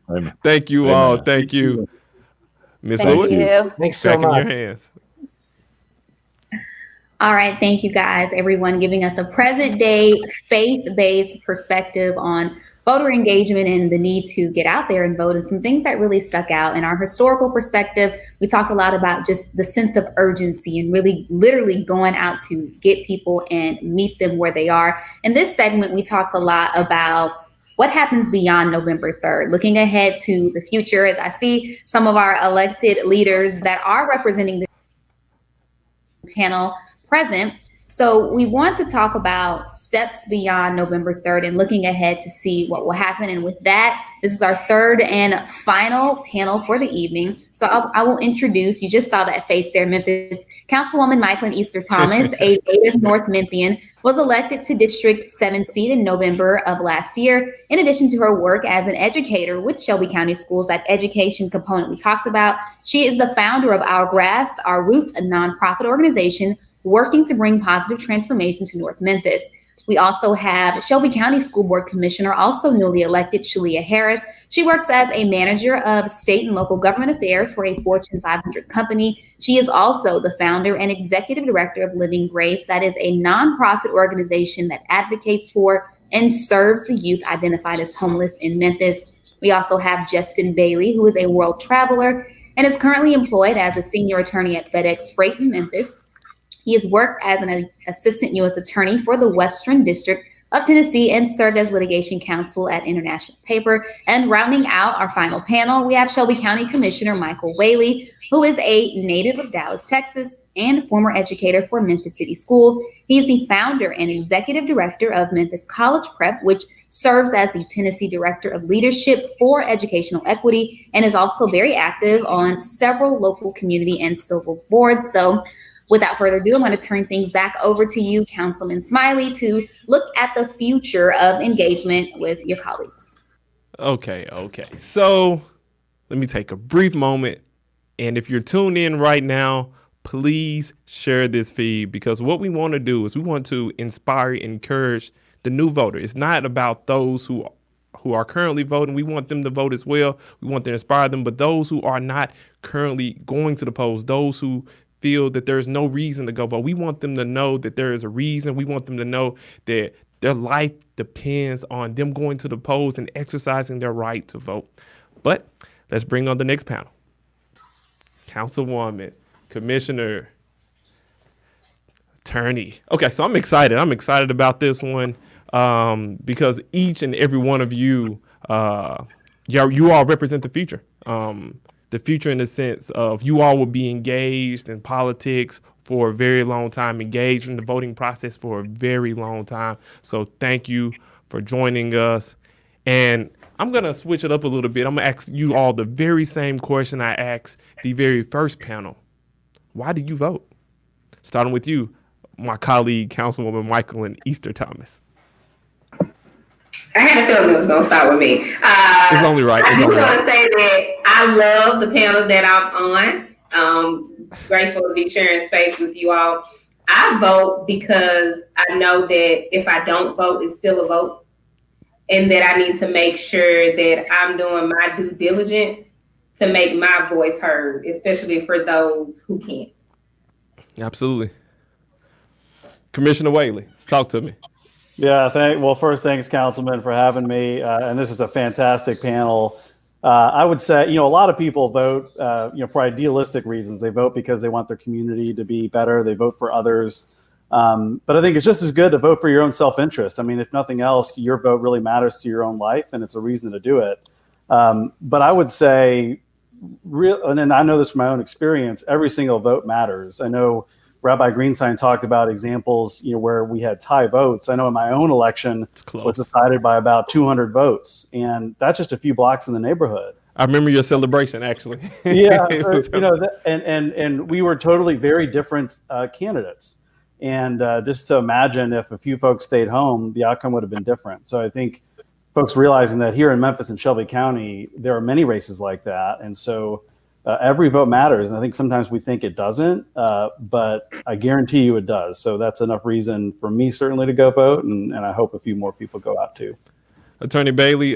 Amen. Thank you all. Thank you. Ms. Lewis. Thanks so much. Back in your hands. All right. Thank you guys, everyone, giving us a present day faith-based perspective on voter engagement and the need to get out there and vote, and some things that really stuck out. In our historical perspective, we talked a lot about just the sense of urgency and really literally going out to get people and meet them where they are. In this segment, we talked a lot about what happens beyond November 3rd, looking ahead to the future, as I see some of our elected leaders that are representing the panel present. So we want to talk about steps beyond November 3rd and looking ahead to see what will happen. And with that, this is our third and final panel for the evening. So I will introduce, you just saw that face there, Memphis. Councilwoman Michaelin Easter Thomas, a native North Memphian, was elected to District 7 seat in November of last year. In addition to her work as an educator with Shelby County Schools, that education component we talked about, she is the founder of Our Grass, Our Roots, a nonprofit organization working to bring positive transformation to North Memphis. We also have Shelby County School Board Commissioner, also newly elected, Shalia Harris. She works as a manager of state and local government affairs for a Fortune 500 company. She is also the founder and executive director of Living Grace. That is a nonprofit organization that advocates for and serves the youth identified as homeless in Memphis. We also have Justin Bailey, who is a world traveler and is currently employed as a senior attorney at FedEx Freight in Memphis. He has worked as an assistant U.S. attorney for the Western District of Tennessee and served as litigation counsel at International Paper. And rounding out our final panel, we have Shelby County Commissioner Michael Whaley, who is a native of Dallas, Texas, and former educator for Memphis City Schools. He's the founder and executive director of Memphis College Prep, which serves as the Tennessee Director of Leadership for Educational Equity, and is also very active on several local community and civil boards. So without further ado, I'm going to turn things back over to you, Councilman Smiley, to look at the future of engagement with your colleagues. Okay. So let me take a brief moment. And if you're tuned in right now, please share this feed, because what we want to do is we want to inspire, encourage the new voter. It's not about those who are currently voting. We want them to vote as well. We want to inspire them. But those who are not currently going to the polls, those who feel that there's no reason to go vote, we want them to know that there is a reason. We want them to know that their life depends on them going to the polls and exercising their right to vote. But let's bring on the next panel. Councilwoman, Commissioner, Attorney. Okay, so I'm excited. I'm excited about this one because each and every one of you, you all represent the future. The future in the sense of you all will be engaged in politics for a very long time, engaged in the voting process for a very long time. So thank you for joining us. And I'm going to switch it up a little bit. I'm going to ask you all the very same question I asked the very first panel. Why did you vote? Starting with you, my colleague, Councilwoman Michael and Easter Thomas. I had a feeling it was going to start with me. It's only right. I just want to say that I love the panel that I'm on. Grateful to be sharing space with you all. I vote because I know that if I don't vote, it's still a vote. And that I need to make sure that I'm doing my due diligence to make my voice heard, especially for those who can't. Absolutely. Commissioner Whaley, talk to me. Yeah, well, first, thanks, Councilman, for having me. And this is a fantastic panel. I would say, a lot of people vote, for idealistic reasons. They vote because they want their community to be better. They vote for others. But I think it's just as good to vote for your own self-interest. I mean, if nothing else, your vote really matters to your own life, and it's a reason to do it. But I would say, and I know this from my own experience, every single vote matters. I know Rabbi Greenstein talked about examples, where we had tie votes. I know in my own election was decided by about 200 votes, and that's just a few blocks in the neighborhood. I remember your celebration, actually. Yeah, and we were totally very different candidates. And just to imagine if a few folks stayed home, the outcome would have been different. So I think folks realizing that here in Memphis and Shelby County, there are many races like that. And so every vote matters. And I think sometimes we think it doesn't, but I guarantee you it does. So that's enough reason for me certainly to go vote. And I hope a few more people go out too. Attorney Bailey,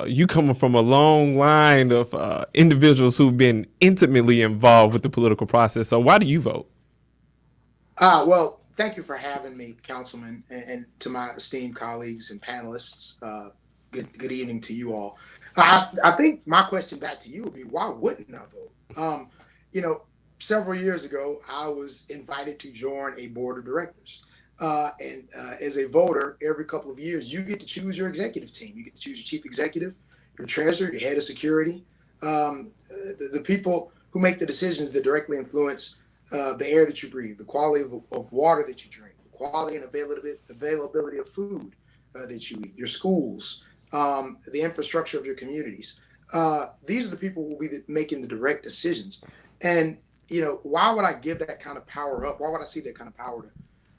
you coming from a long line of individuals who've been intimately involved with the political process. So why do you vote? Well, thank you for having me, Councilman, and to my esteemed colleagues and panelists. Good evening to you all. I think my question back to you would be, why wouldn't I vote? Several years ago, I was invited to join a board of directors. And as a voter, every couple of years, you get to choose your executive team. You get to choose your chief executive, your treasurer, your head of security, the people who make the decisions that directly influence the air that you breathe, the quality of water that you drink, the quality and availability of food that you eat, your schools, the infrastructure of your communities. These are the people who will be making the direct decisions. And, why would I give that kind of power up? Why would I see that kind of power to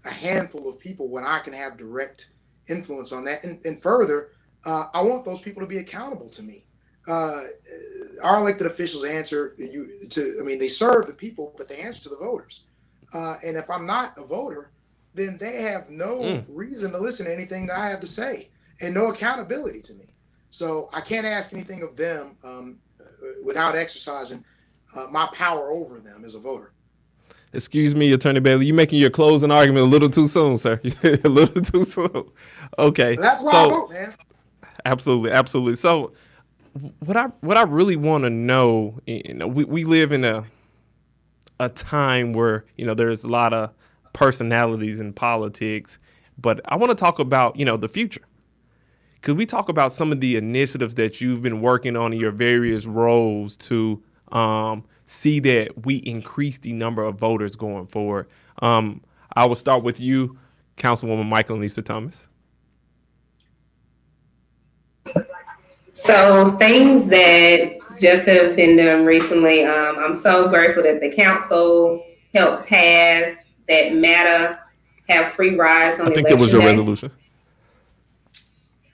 a handful of people when I can have direct influence on that? And further, I want those people to be accountable to me. Our elected officials answer they serve the people, but they answer to the voters. And if I'm not a voter, then they have no reason to listen to anything that I have to say and no accountability to me. So I can't ask anything of them without exercising my power over them as a voter. Excuse me, Attorney Bailey, you making your closing argument a little too soon, sir. A little too soon. Okay. That's why I vote, man. Absolutely, absolutely. So what I really want to know, we live in a time where, there's a lot of personalities in politics, but I want to talk about, the future. Could we talk about some of the initiatives that you've been working on in your various roles to see that we increase the number of voters going forward? I will start with you, Councilwoman Michael Lisa Thomas. So things that just have been done recently, I'm so grateful that the council helped pass that MATA have free rides on election day. I think that was your resolution.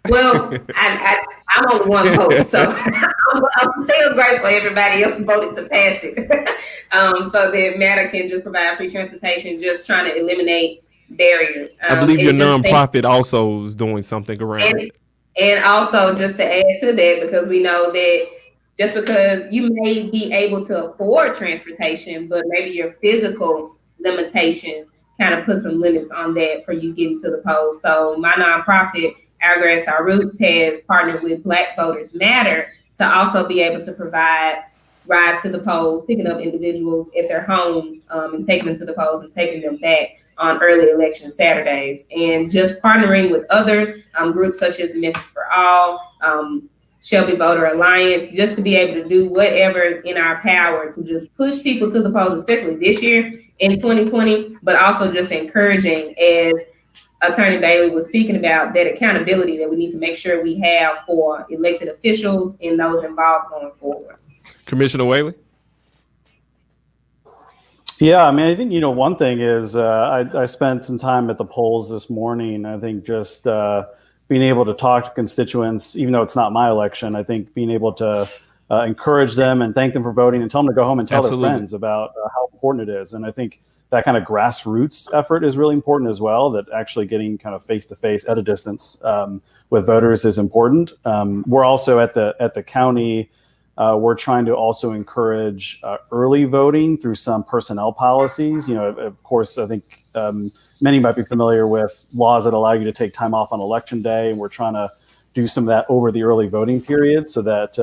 Well, I'm on one vote, so I'm still grateful everybody else voted to pass it. So that MATA can just provide free transportation, just trying to eliminate barriers. I believe your nonprofit also is doing something around it. And also, just to add to that, because we know that just because you may be able to afford transportation, but maybe your physical limitations kind of put some limits on that for you getting to the polls. So my nonprofit, Our Grass, Our Roots, has partnered with Black Voters Matter to also be able to provide rides to the polls, picking up individuals at their homes and taking them to the polls and taking them back on early election Saturdays. And just partnering with others, groups such as Memphis for All, Shelby Voter Alliance, just to be able to do whatever in our power to just push people to the polls, especially this year in 2020, but also just encouraging, as Attorney Bailey was speaking about, that accountability that we need to make sure we have for elected officials and those involved going forward. Commissioner Whaley? Yeah, I mean, I think, one thing is I spent some time at the polls this morning. I think just being able to talk to constituents, even though it's not my election, I think being able to encourage them and thank them for voting and tell them to go home and tell their friends about how important it is. And I think that kind of grassroots effort is really important as well, that actually getting kind of face-to-face at a distance with voters is important. We're also at the county, we're trying to also encourage early voting through some personnel policies. Of course, I think many might be familiar with laws that allow you to take time off on election day, and we're trying to do some of that over the early voting period so that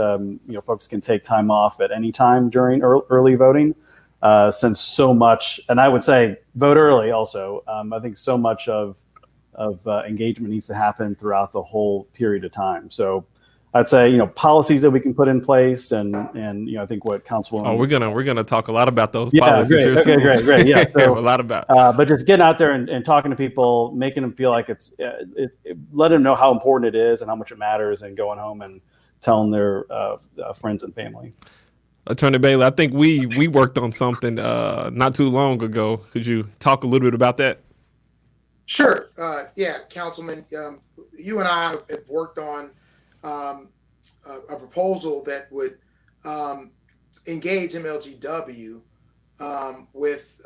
folks can take time off at any time during early voting. Since so much, and I would say vote early also, I think so much of engagement needs to happen throughout the whole period of time. So I'd say, policies that we can put in place and I think what Councilwoman. Oh, we're gonna talk a lot about those policies here soon. Great. Yeah, so a lot about. But just getting out there and talking to people, making them feel like let them know how important it is and how much it matters, and going home and telling their friends and family. Attorney Bailey, I think we worked on something not too long ago. Could you talk a little bit about that? Sure. Yeah, Councilman, you and I have worked on a proposal that would engage MLGW with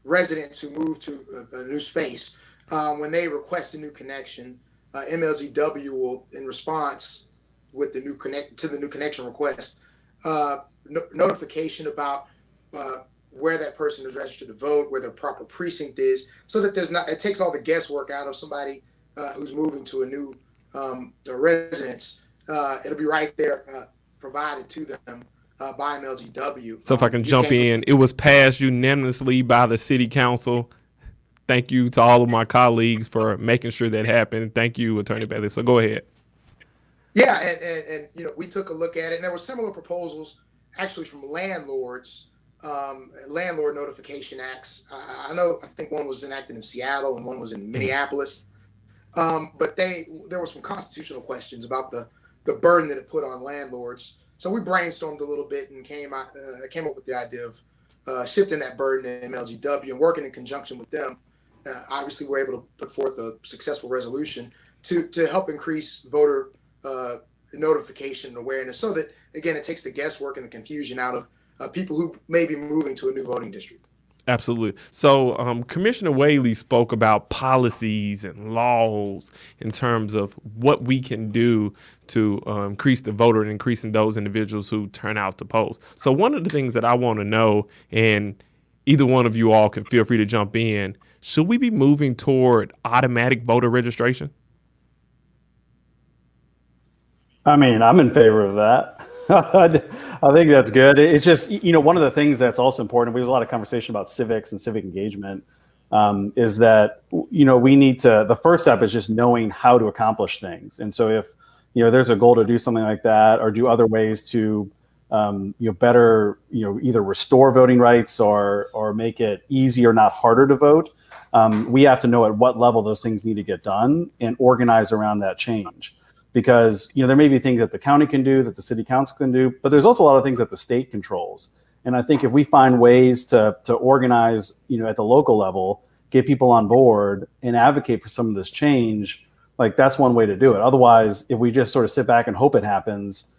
residents who move to a new space. When they request a new connection, MLGW will, in response with the new connection request, notification about where that person is registered to vote, where their proper precinct is, so that it takes all the guesswork out of somebody who's moving to a new residence. It'll be right there provided to them by MLGW. So if I can jump in, it was passed unanimously by the city council. Thank you to all of my colleagues for making sure that happened. Thank you, Attorney Bailey. So go ahead. Yeah, and we took a look at it, and there were similar proposals actually from landlords, landlord notification acts. I think one was enacted in Seattle and one was in Minneapolis. But there were some constitutional questions about the burden that it put on landlords. So we brainstormed a little bit and came up with the idea of shifting that burden to MLGW and working in conjunction with them. Obviously, we're able to put forth a successful resolution to help increase voter notification and awareness, so that, again, it takes the guesswork and the confusion out of people who may be moving to a new voting district. Absolutely. So, Commissioner Whaley spoke about policies and laws in terms of what we can do to increase the voter and increasing those individuals who turn out to post. So, one of the things that I want to know, and either one of you all can feel free to jump in, should we be moving toward automatic voter registration? I mean, I'm in favor of that. I think that's good. It's just, one of the things that's also important, there's a lot of conversation about civics and civic engagement, is that, we need to, the first step is just knowing how to accomplish things. And so if, there's a goal to do something like that or do other ways to, better, either restore voting rights or make it easier, not harder to vote, we have to know at what level those things need to get done and organize around that change. Because there may be things that the county can do, that the city council can do, but there's also a lot of things that the state controls. And I think if we find ways to organize, at the local level, get people on board and advocate for some of this change, like that's one way to do it. Otherwise, if we just sort of sit back and hope it happens,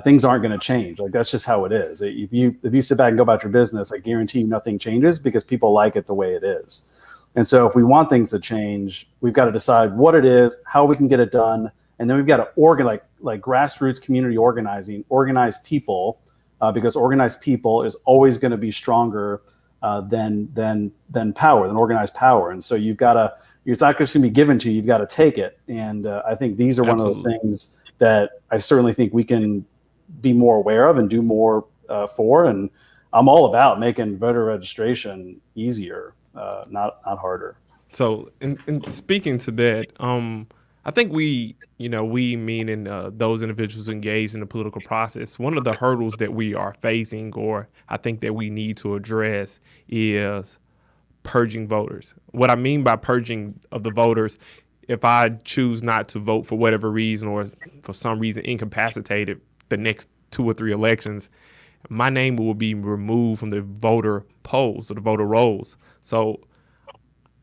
things aren't going to change. Like that's just how it is. If you sit back and go about your business, I guarantee you nothing changes because people like it the way it is. And so if we want things to change, we've got to decide what it is, how we can get it done. And then we've got to organize, like grassroots community organizing, organize people, because organized people is always going to be stronger than power, than organized power. And so it's not just going to be given to you, you've got to take it. And I think these are one of the things that I certainly think we can be more aware of and do more for. And I'm all about making voter registration easier, not harder. So, in speaking to that, I think we meaning those individuals engaged in the political process, one of the hurdles that we are facing, or I think that we need to address, is purging voters. What I mean by purging of the voters, if I choose not to vote for whatever reason, or for some reason incapacitated the next 2 or 3 elections, my name will be removed from the voter polls or the voter rolls. So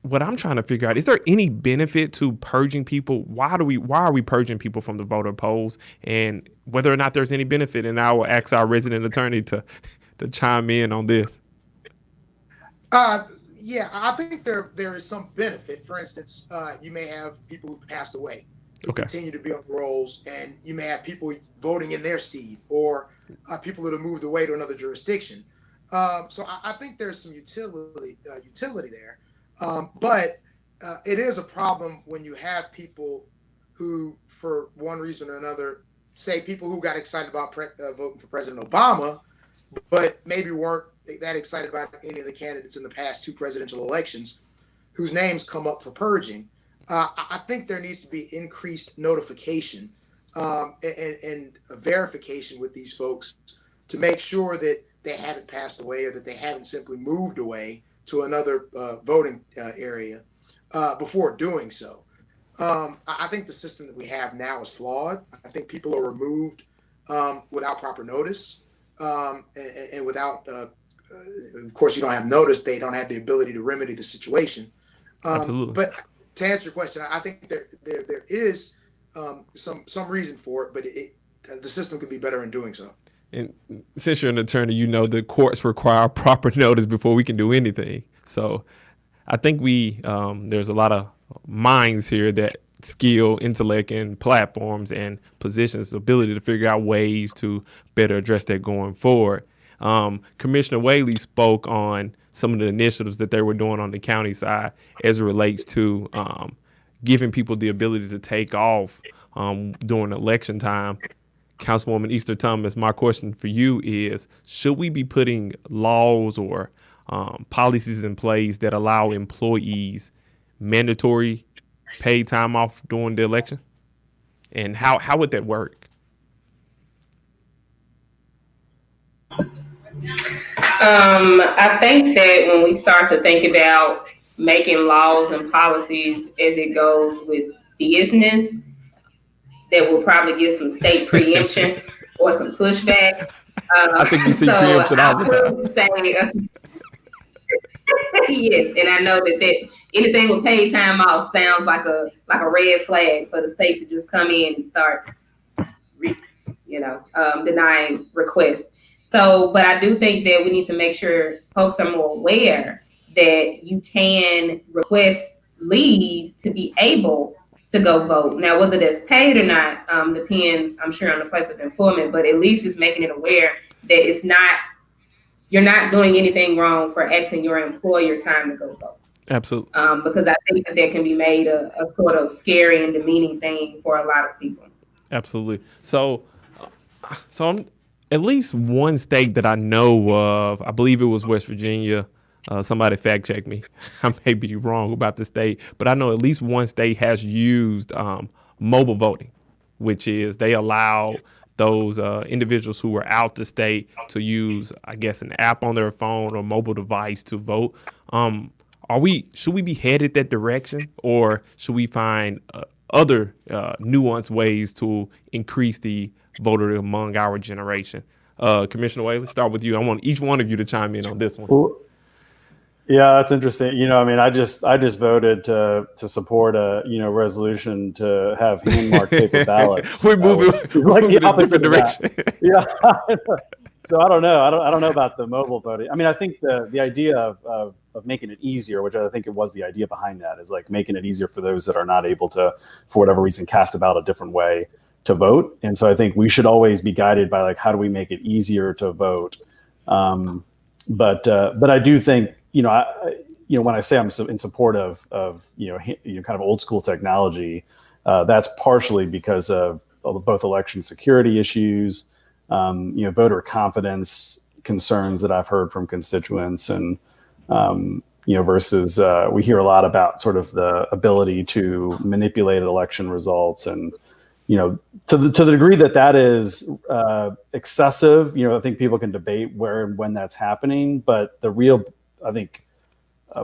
what I'm trying to figure out, is there any benefit to purging people? Why are we purging people from the voter polls, and whether or not there's any benefit? And I will ask our resident attorney to chime in on this. Yeah, I think there is some benefit. For instance, you may have people who passed away who continue to be on the rolls, and you may have people voting in their stead, or people that have moved away to another jurisdiction. So I think there's some utility there. But it is a problem when you have people who, for one reason or another, say people who got excited about voting for President Obama, but maybe weren't that excited about any of the candidates in the past 2 presidential elections, whose names come up for purging. I think there needs to be increased notification and a verification with these folks to make sure that they haven't passed away, or that they haven't simply moved away to another voting area before doing so. I think the system that we have now is flawed. I think people are removed without proper notice, and without, of course, you don't have notice, they don't have the ability to remedy the situation. Absolutely. But to answer your question, I think there is some reason for it, but the system could be better in doing so. And since you're an attorney, the courts require proper notice before we can do anything. So I think there's a lot of minds here that skill, intellect, and platforms and positions, ability to figure out ways to better address that going forward. Commissioner Whaley spoke on some of the initiatives that they were doing on the county side as it relates to giving people the ability to take off during election time. Councilwoman Easter Thomas, my question for you is, should we be putting laws or policies in place that allow employees mandatory paid time off during the election? And how would that work? I think that when we start to think about making laws and policies as it goes with business, that will probably get some state preemption or some pushback. I think you see preemption all the time. Yes, and I know that anything with paid time off sounds like a red flag for the state to just come in and start, denying requests. So, but I do think that we need to make sure folks are more aware that you can request leave to be able to go vote. Now, whether that's paid or not depends, I'm sure, on the place of employment, but at least just making it aware that it's not, you're not doing anything wrong for asking your employer time to go vote. Absolutely. Because I think that can be made a sort of scary and demeaning thing for a lot of people. Absolutely. So I'm, at least one state that I know of, I believe it was West Virginia. Somebody fact check me. I may be wrong about the state, but I know at least one state has used mobile voting, which is they allow those individuals who are out the state to use, I guess, an app on their phone or mobile device to vote. Should we be headed that direction, or should we find other nuanced ways to increase the voter among our generation? Commissioner Whaley, start with you. I want each one of you to chime in on this one. Well, yeah, that's interesting. I mean, I just voted to support a resolution to have hand marked paper ballots. We're moving, like the in a opposite different direction. Yeah. So I don't know. I don't know about the mobile voting. I mean, I think the idea of making it easier, which I think it was the idea behind that, is like making it easier for those that are not able to, for whatever reason, cast a ballot a different way to vote. And so I think we should always be guided by like, how do we make it easier to vote? But I do think, when I say I'm in support of kind of old school technology, that's partially because of both election security issues, voter confidence concerns that I've heard from constituents, and versus we hear a lot about sort of the ability to manipulate election results, and to the degree that is excessive. I think people can debate where and when that's happening, but the real, I think,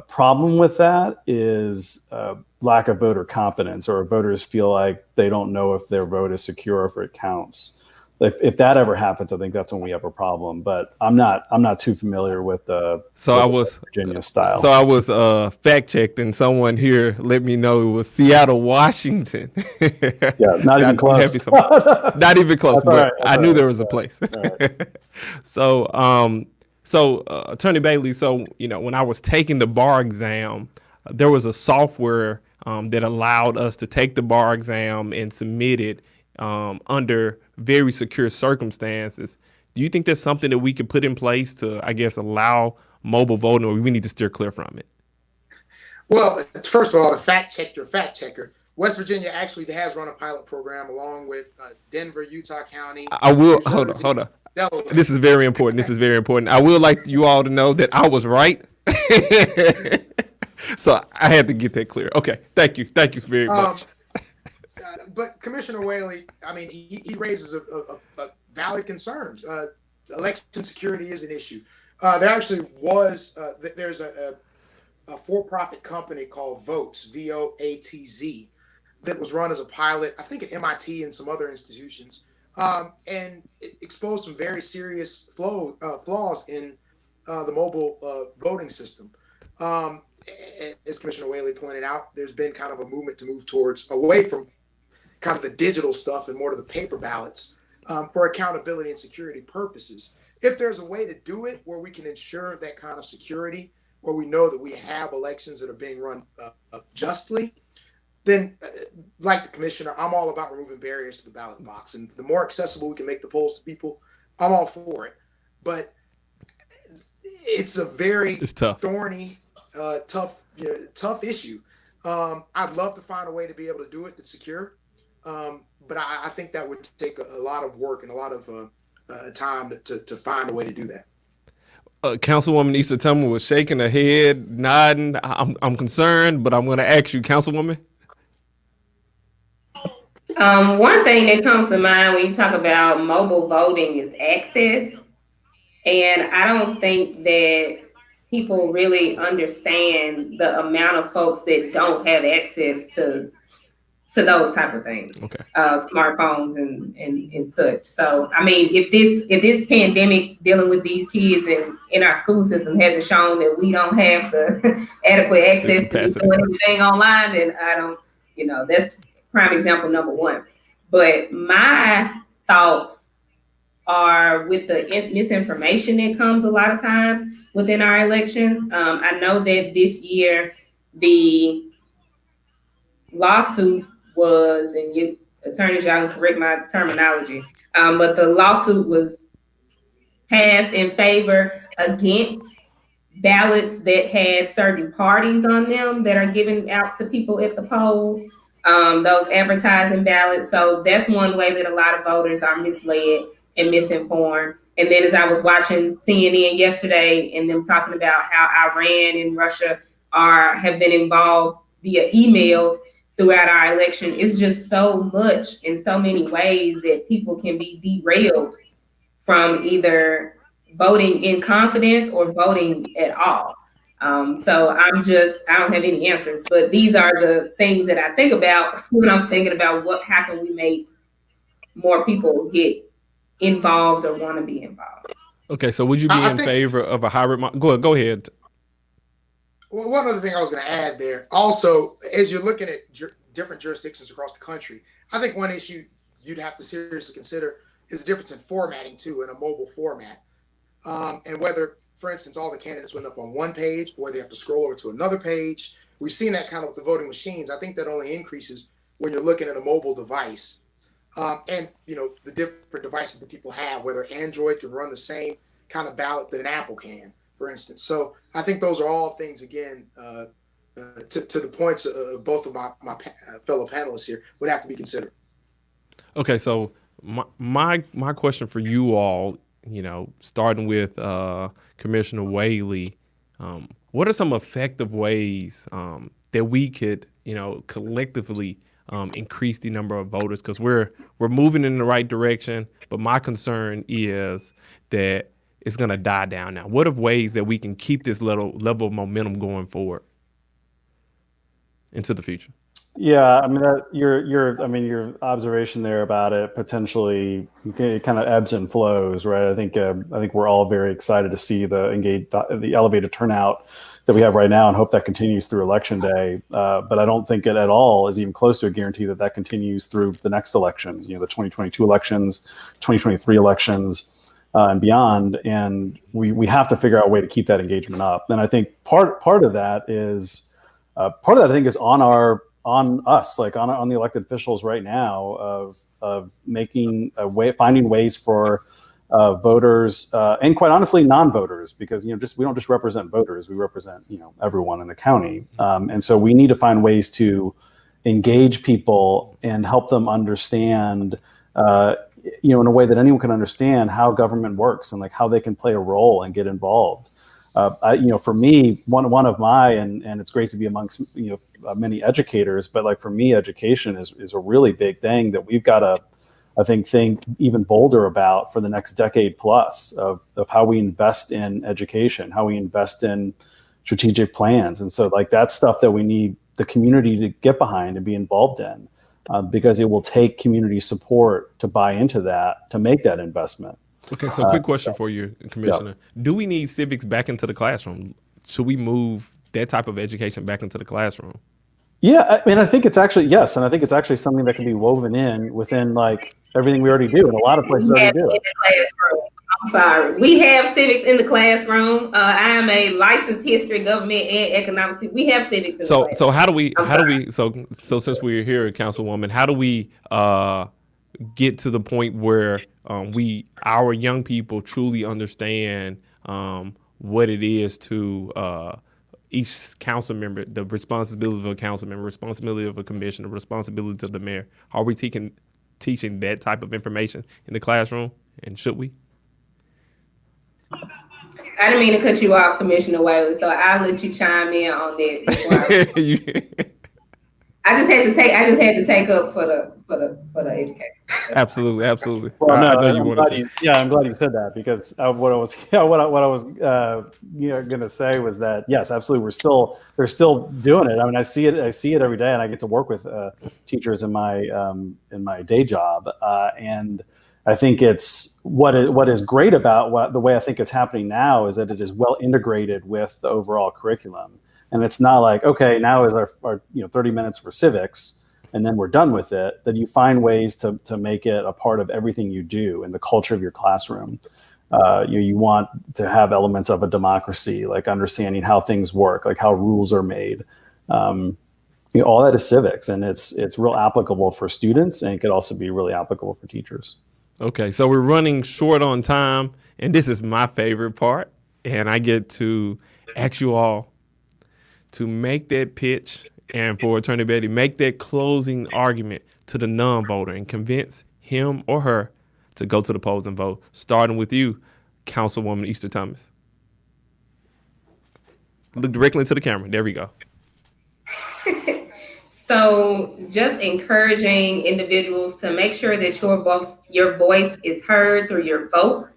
problem with that is lack of voter confidence, or voters feel like they don't know if their vote is secure, if it counts. If that ever happens, I think that's when we have a problem. But I'm not too familiar with the Virginia style. So I was fact checked, and someone here let me know it was Seattle, Washington. Yeah, not even close. Not even close. But right, I knew there was a place. Right. So Attorney Bailey, so when I was taking the bar exam, there was a software that allowed us to take the bar exam and submit it under very secure circumstances. Do you think that's something that we could put in place to, I guess, allow mobile voting, or we need to steer clear from it? Well, first of all, to fact check your fact checker, West Virginia actually has run a pilot program along with Denver, Utah County. I will hold on. Delaware. This is very important. This is very important. I would like you all to know that I was right. So I had to get that clear. Okay. Thank you. Thank you very much. But Commissioner Whaley, I mean, he raises a valid concerns. Election security is an issue. There actually was, there's a for-profit company called VOATZ, VOATZ, that was run as a pilot, I think at MIT and some other institutions, and it exposed some very serious flaws in the mobile voting system. As Commissioner Whaley pointed out, there's been kind of a movement to move away from kind of the digital stuff and more to the paper ballots for accountability and security purposes. If there's a way to do it where we can ensure that kind of security, where we know that we have elections that are being run justly, then like the commissioner, I'm all about removing barriers to the ballot box. And the more accessible we can make the polls to people, I'm all for it. But it's a very thorny, tough issue. I'd love to find a way to be able to do it that's secure. But I think that would take a lot of work and a lot of time to find a way to do that. Councilwoman Issa Tillman was shaking her head, nodding. I'm concerned, but I'm going to ask you, Councilwoman. One thing that comes to mind when you talk about mobile voting is access. And I don't think that people really understand the amount of folks that don't have access to those type of things, smartphones and such. So, I mean, if this pandemic dealing with these kids and in our school system hasn't shown that we don't have the adequate access to be doing everything online, then I don't, that's prime example number one. But my thoughts are with the misinformation that comes a lot of times within our elections. I know that this year the lawsuit was, and you attorneys, y'all can correct my terminology, but the lawsuit was passed in favor against ballots that had certain parties on them that are given out to people at the polls, those advertising ballots. So that's one way that a lot of voters are misled and misinformed. And then as I was watching CNN yesterday and them talking about how Iran and Russia have been involved via emails throughout our election, it's just so much in so many ways that people can be derailed from either voting in confidence or voting at all. So I don't have any answers, but these are the things that I think about when I'm thinking about how can we make more people get involved or want to be involved. Okay, so would you be in favor of a hybrid model? Go ahead. Well, one other thing I was going to add there, also, as you're looking at different jurisdictions across the country, I think one issue you'd have to seriously consider is the difference in formatting too, in a mobile format, and whether, for instance, all the candidates went up on one page or they have to scroll over to another page. We've seen that kind of with the voting machines. I think that only increases when you're looking at a mobile device, and the different devices that people have, whether Android can run the same kind of ballot that an Apple can, for instance. So I think those are all things, again, to the points of both of my fellow panelists here, would have to be considered. Okay, so my question for you all, starting with Commissioner Whaley, what are some effective ways that we could, collectively increase the number of voters? Because we're moving in the right direction, but my concern is that it's going to die down now. What are ways that we can keep this level of momentum going forward into the future? Yeah, I mean, your observation there about it potentially it kind of ebbs and flows, right? I think we're all very excited to see the elevated turnout that we have right now, and hope that continues through Election Day. But I don't think it at all is even close to a guarantee that continues through the next elections. The 2022 elections, 2023 elections, and beyond. And we have to figure out a way to keep that engagement up. And I think part of that is I think is on us, like on the elected officials right now, of making a way, finding ways for voters and quite honestly non-voters, because we don't just represent voters, we represent everyone in the county, and so we need to find ways to engage people and help them understand in a way that anyone can understand how government works and like how they can play a role and get involved. For me, one of my, and it's great to be amongst many educators, but like for me, education is a really big thing that we've got to, I think even bolder about for the next decade plus of how we invest in education, how we invest in strategic plans. And so like that's stuff that we need the community to get behind and be involved in, because it will take community support to buy into that, to make that investment. Okay, so quick question for you, Commissioner. Yeah. Do we need civics back into the classroom? Should we move that type of education back into the classroom? Yeah, I mean, I think it's actually, yes. And I think it's actually something that can be woven in within like everything we already do. And a lot of places already do it. I'm sorry. We have civics in the classroom. I am a licensed history, government, and economics. We have civics in the classroom. So how do we so since we're here, Councilwoman, how do we get to the point where our young people truly understand what it is to each council member, the responsibility of a council member, responsibility of a commissioner, responsibility of the mayor? Are we teaching that type of information in the classroom, and should we? I didn't mean to cut you off, Commissioner Whaley, so I'll let you chime in on that. I just had to take up for the education. Absolutely. Well, no, I'm glad you said that, because what I was gonna say was that yes, absolutely, they're still doing it. I mean, I see it every day, and I get to work with teachers in my day job, and I think it's what is great about the way I think it's happening now is that it is well integrated with the overall curriculum. And it's not like, okay, now is our 30 minutes for civics, and then we're done with it, that you find ways to make it a part of everything you do and the culture of your classroom. You want to have elements of a democracy, like understanding how things work, like how rules are made. All that is civics, and it's real applicable for students, and it could also be really applicable for teachers. Okay, so we're running short on time, and this is my favorite part, and I get to ask you all to make that pitch, and for Attorney Bailey, make that closing argument to the non-voter and convince him or her to go to the polls and vote, starting with you, Councilwoman Easter Thomas. Look directly into the camera. There we go. So just encouraging individuals to make sure that your voice is heard through your vote.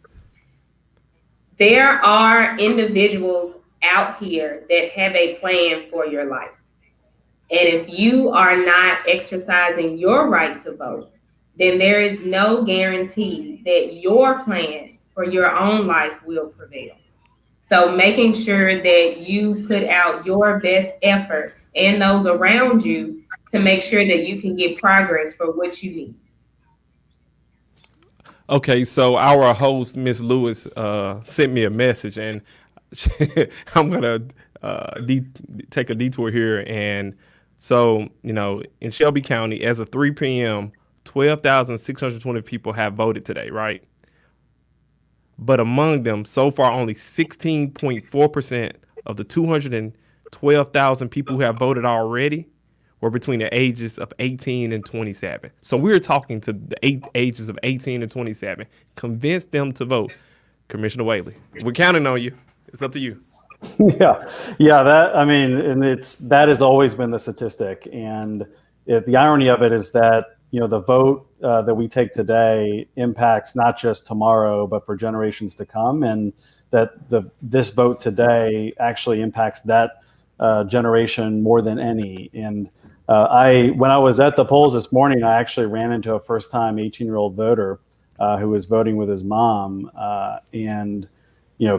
There are individuals out here that have a plan for your life. And if you are not exercising your right to vote, then there is no guarantee that your plan for your own life will prevail. So making sure that you put out your best effort and those around you to make sure that you can get progress for what you need. Okay, so our host, Miss Lewis, sent me a message, and I'm gonna take a detour here. And so, in Shelby County, as of 3 p.m., 12,620 people have voted today, right? But among them, so far, only 16.4% of the 212,000 people who have voted already were between the ages of 18 and 27. So we're talking to the ages of 18 and 27. Convince them to vote. Commissioner Whaley, we're counting on you. It's up to you. Yeah. That has always been the statistic. And the irony of it is that, the vote that we take today impacts not just tomorrow, but for generations to come. And that this vote today actually impacts that generation more than any. And when I was at the polls this morning, I actually ran into a first-time 18-year-old voter who was voting with his mom, and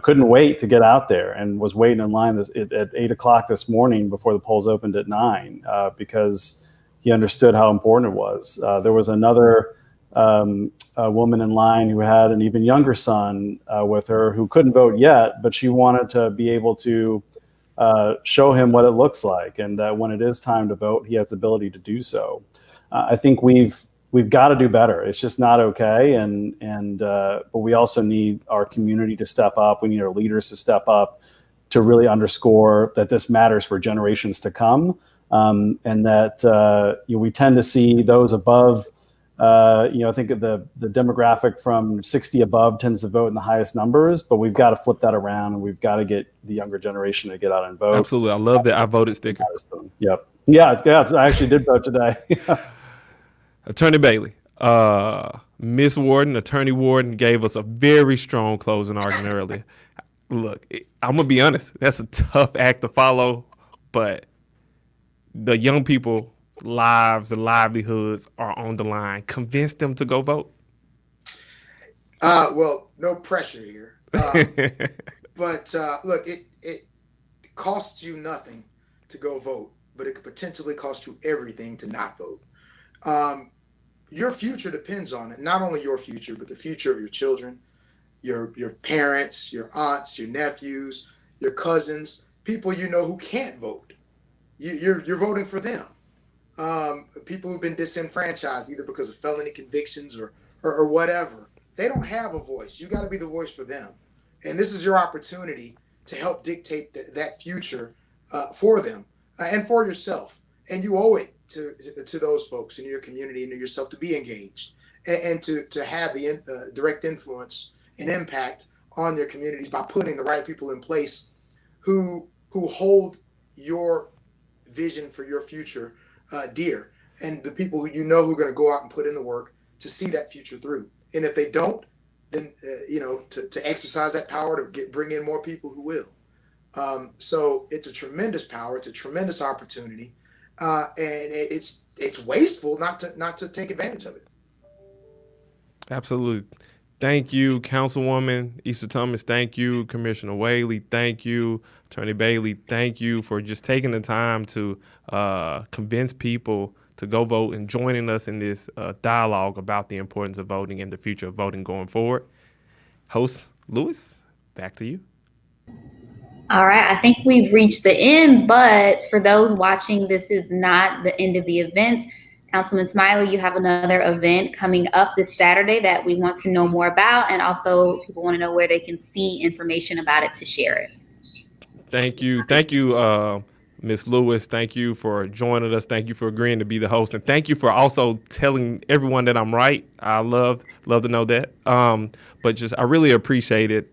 couldn't wait to get out there, and was waiting in line at 8 o'clock this morning before the polls opened at 9, because he understood how important it was. There was another woman in line who had an even younger son with her who couldn't vote yet, but she wanted to be able to show him what it looks like, and that when it is time to vote, he has the ability to do so. I think we've got to do better. It's just not okay, but we also need our community to step up. We need our leaders to step up to really underscore that this matters for generations to come, and that we tend to see those above. I think the demographic from 60 above tends to vote in the highest numbers, but we've got to flip that around, and we've got to get the younger generation to get out and vote. Absolutely. I love that I voted sticker. Yep. Yeah. I actually did vote today. Attorney Bailey, Miss Warden, Attorney Warden gave us a very strong closing argument earlier. Look, I'm going to be honest. That's a tough act to follow, but the young people lives and livelihoods are on the line. Convince them to go vote. Well, no pressure here. But look, it costs you nothing to go vote, but it could potentially cost you everything to not vote. Your future depends on it. Not only your future, but the future of your children, your parents, your aunts, your nephews, your cousins, people who can't vote. You're voting for them. People who've been disenfranchised either because of felony convictions or whatever. They don't have a voice. You got to be the voice for them. And this is your opportunity to help dictate that future for them and for yourself. And you owe it to those folks in your community and to yourself to be engaged and to have the direct influence and impact on their communities by putting the right people in place who hold your vision for your future dear, and the people who who are going to go out and put in the work to see that future through. And if they don't, then to exercise that power to bring in more people who will. So it's a tremendous power. It's a tremendous opportunity, and it's wasteful not to take advantage of it. Absolutely. Thank you, Councilwoman Easter Thomas. Thank you, Commissioner Whaley. Thank you, Attorney Bailey. Thank you for just taking the time to convince people to go vote and joining us in this dialogue about the importance of voting and the future of voting going forward. Host Lewis, back to you. All right, I think we've reached the end, but for those watching, this is not the end of the events. Councilman Smiley, you have another event coming up this Saturday that we want to know more about, and also people want to know where they can see information about it to share it. Thank you, Ms. Lewis. Thank you for joining us. Thank you for agreeing to be the host, and thank you for also telling everyone that I'm right. I love to know that. But I really appreciate it.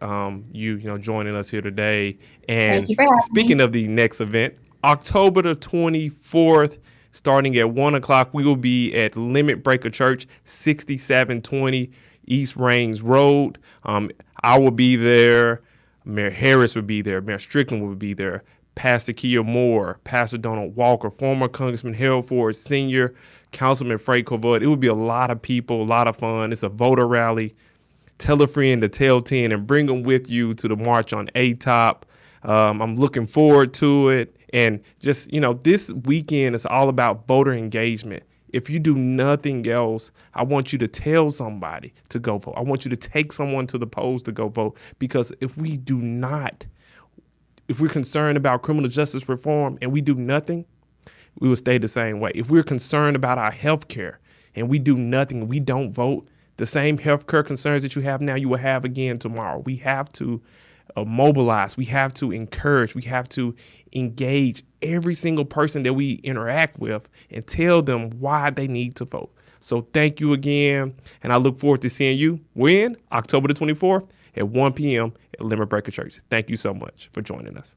You joining us here today. And thank you for having speaking me. of the next event, October the 24th, starting at 1:00, we will be at Limit Breaker Church, 6720 East Rains Road. I will be there. Mayor Harris would be there. Mayor Strickland would be there. Pastor Kia Moore, Pastor Donald Walker, former Congressman Harold Ford Sr., Councilman Frank Covert. It would be a lot of people, a lot of fun. It's a voter rally. Tell a friend to tell 10 and bring them with you to the march on ATOP. I'm looking forward to it. And just, this weekend is all about voter engagement. If you do nothing else, I want you to tell somebody to go vote. I want you to take someone to the polls to go vote, because if we're concerned about criminal justice reform and we do nothing, we will stay the same way. If we're concerned about our health care and we do nothing, we don't vote, the same health care concerns that you have now, you will have again tomorrow. We have to mobilize. We have to encourage. We have to engage every single person that we interact with and tell them why they need to vote. So thank you again. And I look forward to seeing you when? October the 24th at 1 p.m. at Limit Breaker Church. Thank you so much for joining us.